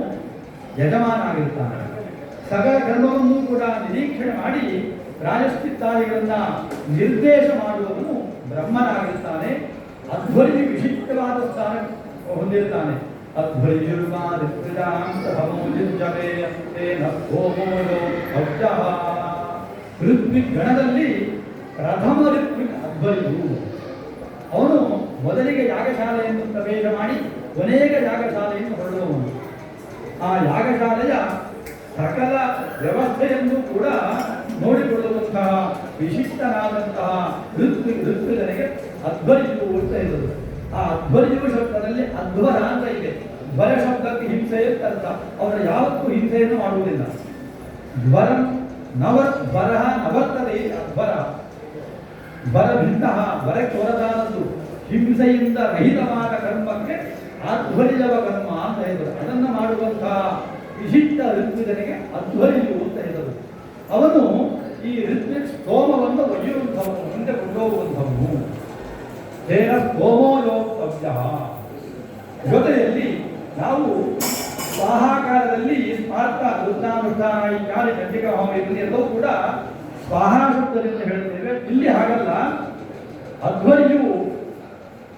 ಯಜಮಾನ ಆಗಿರ್ತಾನೆ. ಸಕಲ ಕರ್ಮವನ್ನು ಕೂಡ ನಿರೀಕ್ಷಣೆ ಮಾಡಿ ರಾಜಸ್ಥಿತ್ತಾದಿಗಳನ್ನ ನಿರ್ದೇಶ ಮಾಡುವವನು ಬ್ರಹ್ಮನಾಗಿರ್ತಾನೆ. ಅಧ್ವರಿ ವಿಶಿಷ್ಟವಾದ ಸ್ಥಾನ ಹೊಂದಿರ್ತಾನೆ. ಋತ್ವಿಕ್ ಗಣದಲ್ಲಿ ಪ್ರಥಮ ಋತ್ವಿಕ್ ಅಧ್ವರಿಯು. ಅವನು ಮೊದಲಿಗೆ ಯಾಗಶಾಲೆಯನ್ನು ಪ್ರವೇಶ ಮಾಡಿ ಕೊನೆಗೆ ಯಾಗಶಾಲೆಯನ್ನು ಹೊರಡುವವನು. ಆ ಯಾಗಶಾಲೆಯ ಸಕಲ ವ್ಯವಸ್ಥೆಯನ್ನು ಕೂಡ ನೋಡಿಕೊಳ್ಳುವಂತಹ ವಿಶಿಷ್ಟನಾದಂತಹ ಋತ್ವಿಕನಿಗೆ ಅಧ್ವರಿಯು ಅಂತ ಇರುವುದು. ಆ ಅಧ್ವರಿಯು ಶಬ್ದದಲ್ಲಿ ಅಧ್ವರ ಅಂತ ಇದೆ. ಧ್ವರ ಶಬ್ದಕ್ಕೆ ಹಿಂಸೆ ಅಂತ ಅರ್ಥ. ಅವರು ಯಾವತ್ತೂ ಹಿಂಸೆಯನ್ನು ಮಾಡುವುದಿಲ್ಲ. ಧ್ವರ ಧ್ವರ ನವರ್ತದೆ ಅಧ್ವರ. ಧ್ವರ ಭಿನ್ನ ಧ್ವರಕ್ಕೆ ಹೊರತಾದದ್ದು ಹಿಂಸೆಯಿಂದ ರಹಿತವಾದ ಕರ್ಮಕ್ಕೆ ಅಧ್ವರಿಯವ ಕರ್ಮ ಅಂತ ಹೇಳಿದರು. ಅದನ್ನು ಮಾಡುವಂತಹ ವಿಶಿಷ್ಟ ಋತ್ವಿಕನಿಗೆ ಅಧ್ವರಿಯು ಅಂತ ಹೇಳಿದರು. ಅವನು ಈ ಋತ್ವಿಕ್ ಸ್ತೋಮವನ್ನು ಒಯ್ಯುವಂಥವನು, ಮುಂದೆ ಕೊಂಡೋಗುವಂಥವನು. ತೇನ ಸ್ತೋಮೋ ಯೋಕ್ತವ್ಯ. ಜೊತೆಯಲ್ಲಿ ನಾವು ಸ್ವಾಹಾಕಾರದಲ್ಲಿ ಸ್ಪಾರ್ಥ ವೃತ್ತಾನುಷ್ಠಾನ ಇತ್ಯಾದಿ ಚಂಡಿಕ ಹೋಮ ಎಲ್ಲವೂ ಕೂಡ ಸ್ವಾಹಾ ಶಬ್ದದಿಂದ ಹೇಳುತ್ತೇವೆ. ಇಲ್ಲಿ ಹಾಗಲ್ಲ. ಅಧ್ವರಿಯು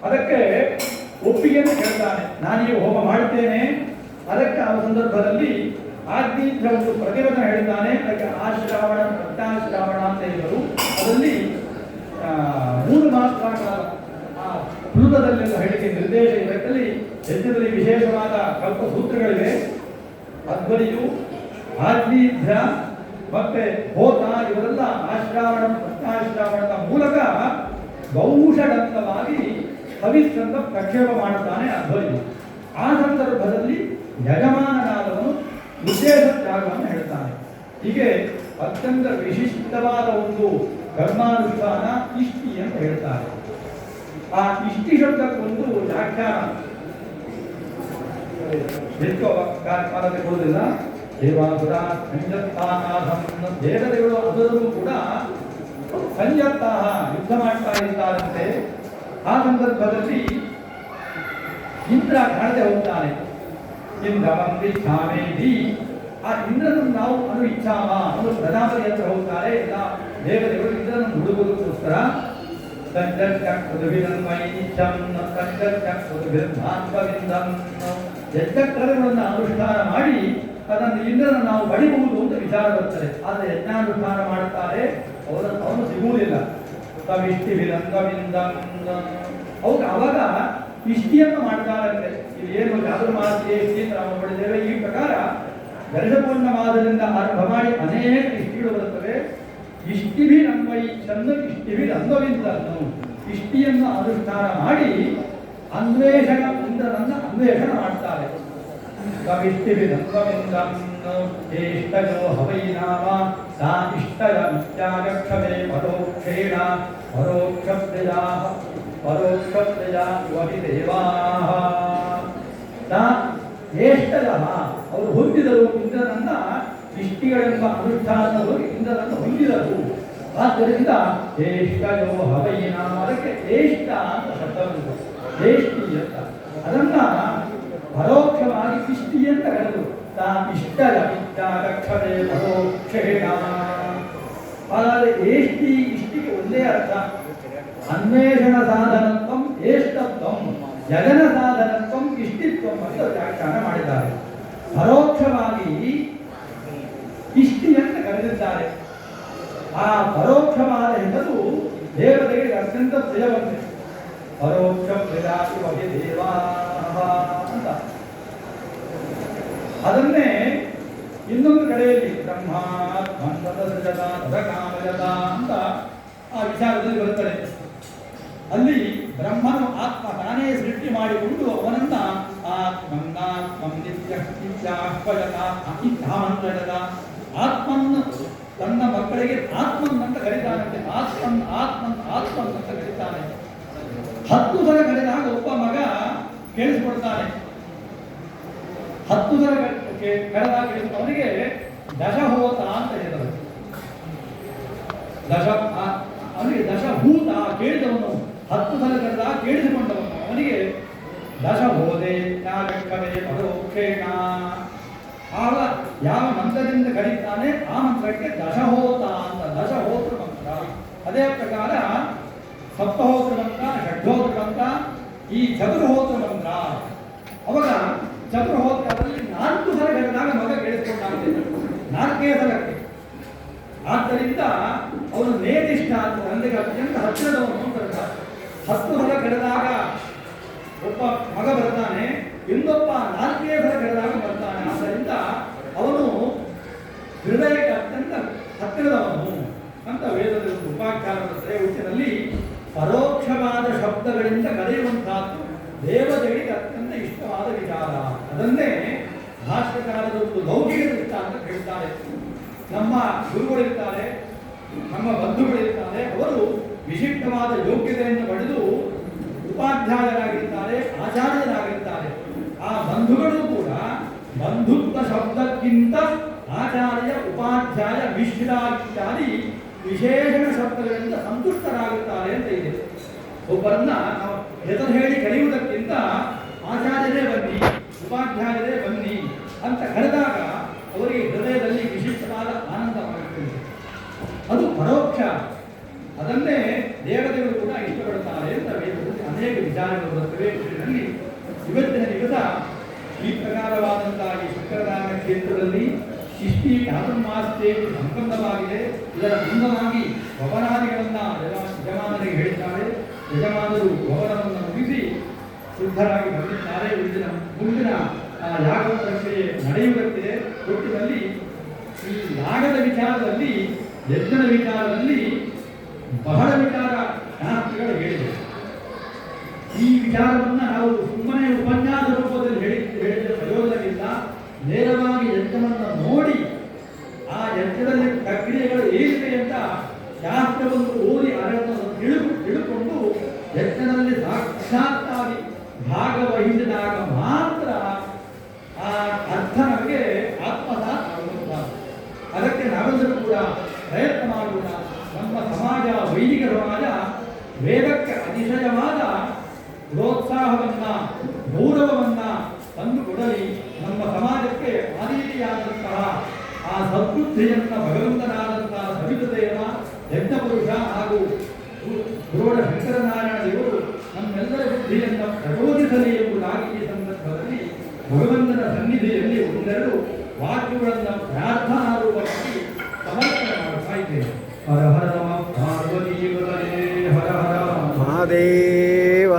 ಅದಕ್ಕೆ ಒಪ್ಪಿಗೆಯನ್ನು ಕೇಳ್ತಾನೆ. ನಾನೀಗ ಹೋಮ ಮಾಡುತ್ತೇನೆ. ಅದಕ್ಕೆ ಆ ಸಂದರ್ಭದಲ್ಲಿ ಆಜ್ಞೀಧ್ರ ಒಂದು ಪ್ರತಿವಚನ ಹೇಳ್ತಾನೆ. ಅದಕ್ಕೆ ಆಶ್ರಾವಣ ಪ್ರತ್ಯಾಶ್ರಾವಣ ಅಂತ ಹೇಳಿದರು. ಅದರಲ್ಲಿ 3 ಮಾತ್ರ ಪ್ಲುತದಲ್ಲೆಲ್ಲ ಹೇಳಿಕೆ ನಿರ್ದೇಶ ಇದರಲ್ಲಿ ಯಜ್ಞದಲ್ಲಿ ವಿಶೇಷವಾದ ಕಲ್ಪಸೂತ್ರಗಳಿವೆ. ಅಧ್ವರಿಯು ಆಜ್ಞೀಧ್ರ ಮತ್ತೆ ಹೋತ ಇವರೆಲ್ಲ ಆಶ್ರಾವಣ ಪ್ರತ್ಯಾಶ್ರಾವಣದ ಮೂಲಕ ಬಹುಷಡಂತವಾಗಿ ಹವಿಸ್ಸನ್ನು ಪ್ರಕ್ಷೇಪ ಮಾಡುತ್ತಾನೆ ಅಧ್ವರಿಯು. ಆ ಸಂದರ್ಭದಲ್ಲಿ ಯಜಮಾನನಾದವನು ಉದ್ದೇಶ ತ್ಯಾಗವನ್ನು ಹೇಳ್ತಾನೆ. ಹೀಗೆ ಅತ್ಯಂತ ವಿಶಿಷ್ಟವಾದ ಒಂದು ಕರ್ಮಾನುಷ್ಠಾನ ಇಷ್ಟಿ ಅಂತ ಹೇಳ್ತಾರೆ. ಆ ಇಷ್ಟಿ ಶಬ್ದಕ್ಕೊಂದು ವ್ಯಾಖ್ಯಾನ ಹೆಚ್ಚು ಕಾಲಕ್ಕೆ ಕೊಡುವುದಿಲ್ಲ. ದೇವಾಸುರ ದೇವತೆಗಳು ಅದರಲ್ಲೂ ಕೂಡ ಸಂಜತ್ತಾಹ ಯುದ್ಧ ಮಾಡ್ತಾ ಇದ್ದಾರಂತೆ. ಆ ಸಂದರ್ಭದಲ್ಲಿ ಇಂದ್ರ ಕಾಣದೆ ಹೋಗ್ತಾನೆ. ಇಂದ್ರವಂ ವಿಚ್ಛಾಮೇತಿ, ಆ ಇಂದ್ರನನ್ನು ನಾವು ಇಚ್ಛಾಮ ಅವರು ಪ್ರಜಾಪತಿ ಹತ್ರ ಹೋಗ್ತಾರೆ. ಎಲ್ಲ ದೇವತೆಗಳು ಇಂದ್ರನನ್ನು ಹುಡುಗುವುದಕ್ಕೋಸ್ಕರ ಯಜ್ಞಕ್ರಮಗಳನ್ನು ಅನುಷ್ಠಾನ ಮಾಡಿ ಅದನ್ನು ಇಂದ್ರನ ನಾವು ಬಡಿಬಹುದು ಅಂತ ವಿಚಾರ ಬರ್ತದೆ. ಆದರೆ ಯಜ್ಞಾನುಷ್ಠಾನ ಮಾಡುತ್ತಾರೆ, ಅವನು ಸಿಗುವುದಿಲ್ಲ. ಅವ್ರು ಅವಾಗ ಇಷ್ಟಿಯನ್ನು ಮಾಡ್ತಾರಂತೆ. ಇಲ್ಲಿ ಏನು ಚಾತುರ್ಮಾಸ್ಯ ಇಷ್ಟಿ ಅಂತ ನಾವು ನೋಡಿದ್ದೇವೆ. ಈ ಪ್ರಕಾರ ದರ್ಶಪೂರ್ಣವಾದದಿಂದ ಆರಂಭ ಮಾಡಿ ಅನೇಕ ಇಷ್ಟಿಗಳು ಬರುತ್ತವೆ. ಇಷ್ಟಿಭಿರನ್ವಯಿ ಚಂದ ಇಷ್ಟಿಭಿರಂದ್ವವಿಂದನ್ನು ಇಷ್ಟಿಯನ್ನು ಅನುಷ್ಠಾನ ಮಾಡಿ ಅನ್ವೇಷಣ ಇಂದ್ರನನ್ನು ಅನ್ವೇಷಣ ಮಾಡ್ತಾರೆ. ಕವಿಷ್ಟಿಭಿರಂದ್ವವಿಂದನ್ನು ಚೇಷ್ಟಯೋ ಹವೈನಾಮ ಸಾ ಇಷ್ಟಯ ಇತ್ಯಾಗಕ್ಷಮೇ ಪರೋಕ್ಷೇಣ ಪರೋಕ್ಷಪ್ರಜಾ ಯುವತಿ ದೇವಾಃ. ಅವರು ಹೊಂದಿದರು ಇಂದ್ರನನ್ನ, ಇಷ್ಟಿಗಳೆಂಬ ಅನುಷ್ಠಾನ ಹೋಗಿ ಇಂದ್ರನನ್ನು ಹೊಂದಿದರು. ಆದ್ದರಿಂದ ಜ್ಯೇಷ್ಠಯೋ ಹವೈನ, ಅದಕ್ಕೆ ಜ್ಯೇಷ್ಠ ಅಂತ ಶಬ್ದವಿದೆ, ಜ್ಯೇಷ್ಠಿ ಅಂತ. ಅದನ್ನ ಪರೋಕ್ಷವಾಗಿ ಇಷ್ಟಿ ಅಂತ ಕರೆದರು. ತಾ ಇಷ್ಟಯ ಇತ್ಯಾಗಕ್ಷಮೇ ಪರೋಕ್ಷೇಣ. ಹಾಗಾದರೆ ಇಷ್ಟಿಗೆ ಒಂದೇ ಅರ್ಥ. ಅನ್ವೇಷಣ ಸಾಧನತ್ವಂ ಏಷ್ಟತ್ವಂ, ಜಗನ ಸಾಧನತ್ವಂ ಇಷ್ಟಿತ್ವಂ ಅಂತ ವ್ಯಾಖ್ಯಾನ ಮಾಡಿದ್ದಾರೆ. ಪರೋಕ್ಷವಾಗಿ ಇಷ್ಟಿಯನ್ನು ಕರೆದಿದ್ದಾರೆ. ಆ ಪರೋಕ್ಷವಾದ ಹೆಸರು ದೇವತೆಗಳಿಗೆ ಅತ್ಯಂತ ಪ್ರಿಯವಂತೆ. ಪರೋಕ್ಷ ಪ್ರಿಯಾತಿ ದೇವಾಃ ಅಂತ. ಅದನ್ನೇ ಇನ್ನೊಂದು ಕಡೆಯಲ್ಲಿ ಬ್ರಹ್ಮಾತ್ಮಂತದ ಕಾಮಯತ ಅಂತ ಆ ವಿಚಾರದಲ್ಲಿ ಬರುತ್ತದೆ. ಅಲ್ಲಿ ಬ್ರಹ್ಮನು ಆತ್ಮ ತಾನೇ ಸೃಷ್ಟಿ ಮಾಡಿಕೊಂಡು ಅವನನ್ನ ಆತ್ಮನ್ ತನ್ನ ಮಕ್ಕಳಿಗೆ ಆತ್ಮನ್ ಅಂತ ಕರೀತಾನಂತೆ. ಆತ್ಮನ್ ಆತ್ಮನ್ ಆತ್ಮನ್ ಅಂತ ಕರೀತಾನೆ. 10 ಸಲ ಕರೆದಾಗ ಒಬ್ಬ ಮಗ ಕೇಳಿಸ್ಕೊಡ್ತಾನೆ. 10 ಸಲ ಕರೆದಾಗ ಅವನಿಗೆ ದಶಹೋತ ಅಂತ ಹೇಳಿದರು. ಅವನಿಗೆ ದಶಭೂತ, ಕೇಳಿದವನು 10 ಸಲ ಕರೆದಾಗ ಕೇಳಿಸಿಕೊಂಡವನು ಅವನಿಗೆ ದಶಬೋಧೆ ತ್ಯಾಗಕ್ಕವೇ ಪರೋಕ್ಷೇಣ. ಆಗ ಯಾವ ಮಂತ್ರದಿಂದ ಕರೀತಾನೆ ಆ ಮಂತ್ರಕ್ಕೆ ದಶಹೋತ ಅಂತ, ದಶಹೋತ್ರ ಮಂತ್ರ. ಅದೇ ಪ್ರಕಾರ ಸಪ್ತಹೋತ್ರ ಮಂತ್ರ, ಷಡ್ಹೋತ್ರ ಮಂತ್ರ, ಈ ಚತುರ್ಹೋತ್ರ ಮಂತ್ರ. ಅವಾಗ ಚತುರ್ಹೋತ್ರದಲ್ಲಿ 4 ಸಲ ಕರೆದಾಗ ಮಗ ಕೇಳಿಸ್ಕೊಂಡಾಗ್ತದೆ, 4ನೇ ಸಲಕ್ಕೆ. ಆದ್ದರಿಂದ ಅವನು ನೇತಿಷ್ಠ ಅಂತ, ತಂದೆಗೆ ಅತ್ಯಂತ ಹತ್ತಿರದವನು ಅಂತ. 10 ಸಲ ಕರೆದಾಗ ಒಬ್ಬ ಮಗ ಬರ್ತಾನೆ, ಇನ್ನೊಬ್ಬ 4ನೇ ಸಲ ಕರೆದಾಗ ಬರ್ತಾನೆ. ಆದ್ದರಿಂದ ಅವನು ಹೃದಯಕ್ಕೆ ಅತ್ಯಂತ ಹತ್ತಿರದವನು ಅಂತ ವೇದದ ಉಪಾಖ್ಯಾನದ ಶ್ರೇಯದಲ್ಲಿ ಪರೋಕ್ಷವಾದ ಶಬ್ದಗಳಿಂದ ಕರೆಯುವಂತಹದ್ದು ದೇವತೆಗಳಿಗೆ ಅತ್ಯಂತ ಇಷ್ಟವಾದ ವಿಚಾರ. ಅದನ್ನೇ ಭಾಷ್ಯಕಾರದ ಒಂದು ಲೌಕಿಕ ದೃಷ್ಟಾಂತ ಹೇಳ್ತಾರೆ. ನಮ್ಮ ಗುರುಗಳಿರ್ತಾರೆ, ನಮ್ಮ ಬಂಧುಗಳಿರ್ತಾರೆ, ಅವರು ವಿಶಿಷ್ಟವಾದ ಯೋಗ್ಯತೆಯನ್ನು ಪಡೆದು ಉಪಾಧ್ಯಾಯರಾಗಿರ್ತಾರೆ, ಆಚಾರ್ಯರಾಗಿರ್ತಾರೆ. ಆ ಬಂಧುಗಳು ಕೂಡ ಬಂಧುತ್ವ ಶಬ್ದಕ್ಕಿಂತ ಆಚಾರ್ಯ, ಉಪಾಧ್ಯಾಯ, ಮಿಶ್ರ ಇತ್ಯಾದಿ ವಿಶೇಷಣ ಶಬ್ದಗಳಿಂದ ಸಂತುಷ್ಟರಾಗುತ್ತಾರೆ ಅಂತ ಇದೆ. ಒಬ್ಬರನ್ನ ನಾವು ಹೆಸರು ಹೇಳಿ ಕರೆಯುವುದಕ್ಕಿಂತ ಆಚಾರ್ಯರೇ ಬನ್ನಿ, ಉಪಾಧ್ಯಾಯರೇ ಬನ್ನಿ ಅಂತ ಕರೆದಾಗ ಅವರಿಗೆ ಹೃದಯದಲ್ಲಿ ವಿಶಿಷ್ಟವಾದ ಆನಂದವಾಗುತ್ತದೆ. ಅದು ಪರೋಕ್ಷ. ಅದನ್ನೇ ದೇವತೆಗಳು ಕೂಡ ಇಷ್ಟಪಡುತ್ತಾರೆ ಅಂತ ವೇದದಲ್ಲಿ ಅನೇಕ ವಿಚಾರಗಳು ಬರುತ್ತವೆ. ಇವತ್ತಿನ ದಿವಸ ಈ ಪ್ರಕಾರವಾದಂತಹ ಈ ಶುಕ್ರನಾಮ ಕ್ಷೇತ್ರದಲ್ಲಿ ಇಷ್ಟಿ ಚಾತುರ್ಮಾಸ್ಯೆ ಸಂಬಂಧವಾಗಿದೆ. ಇದರ ಮುಂದವಾಗಿ ಭವನಾದಿಗಳನ್ನ ಯಜಮಾನರಿಗೆ ಹೇಳಿದ್ದಾರೆ. ಯಜಮಾನರು ಭವನವನ್ನು ಮುಗಿಸಿ ಶುದ್ಧರಾಗಿ ಬಂದಿದ್ದಾರೆ. ಮುಂದಿನ ಯಾಗ ಪ್ರಕ್ರಿಯೆ ನಡೆಯುತ್ತಿದೆ. ಒಟ್ಟಿನಲ್ಲಿ ಈ ಯಾಗದ ವಿಚಾರದಲ್ಲಿ, ಯಜ್ಞದ ವಿಚಾರದಲ್ಲಿ ಬಹಳ ವಿಚಾರ ಶಾಸ್ತ್ರಿಗಳು ಹೇಳಿದೆ. ಈ ವಿಚಾರವನ್ನು ನಾವು ಸುಮ್ಮನೆ ಉಪನ್ಯಾಸ ರೂಪದಲ್ಲಿ ಹೇಳಿದ ಪ್ರಯೋಜನವಿಲ್ಲ. ನೇರವಾಗಿ ಯಜ್ಞವನ್ನು ನೋಡಿ ಆ ಯಜ್ಞದಲ್ಲಿ ಪ್ರಕ್ರಿಯೆಗಳು ಏನಿದೆ ಅಂತ ಶಾಸ್ತ್ರವನ್ನು ಸಾಕ್ಷಾತ್ತಾಗಿ ಭಾಗವಹಿಸಿದಾಗ ಮಾತ್ರ ಆ ಅರ್ಥ ನಮಗೆ ಆತ್ಮಸಾತ್ ಆಗುತ್ತದೆ. ಅದಕ್ಕೆ ನಾವೆಲ್ಲರೂ ಕೂಡ ಪ್ರಯತ್ನ ಮಾಡೋಣ. ನಮ್ಮ ಸಮಾಜ, ವೈದಿಕ ಸಮಾಜ ವೇದಕ್ಕೆ ಅತಿಶಯವಾದ ಪ್ರೋತ್ಸಾಹವನ್ನ, ಗೌರವವನ್ನ ತಂದುಕೊಡಲಿ. ನಮ್ಮ ಸಮಾಜಕ್ಕೆ ಆ ರೀತಿಯಾದಂತಹ ಆ ಸದ್ಬುದ್ಧಿಯನ್ನ ಭಗವಂತನಾದಂತಹ ಸವಿತದೇವ ಯಜ್ಞಪುರುಷ ಹಾಗೂ ದ್ರೋಣ ಶಂಕರನಾರಾಯಣ ದೇವರು ನಮ್ಮೆಲ್ಲರ ಬುದ್ಧಿಯನ್ನು ಪ್ರಚೋದಿಸಲಿ ಎಂಬುದಾಗಿ ಈ ಸಂದರ್ಭದಲ್ಲಿ ಭಗವಂತನ ಸನ್ನಿಧಿಯಲ್ಲಿ ಒಂದೆರಡು ವಾಕ್ಯಗಳನ್ನು ಪ್ರಾರ್ಥನಾ ರೂಪವಾಗಿ ಸಮರ್ಪಣೆ ಮಾಡ್ತಾ ಇದ್ದೇವೆ. ಹರ ಹರ ನಮ ಪಾರ್ವತೀವರೇ ಹರ ಹರ ಮಹಾದೇವ.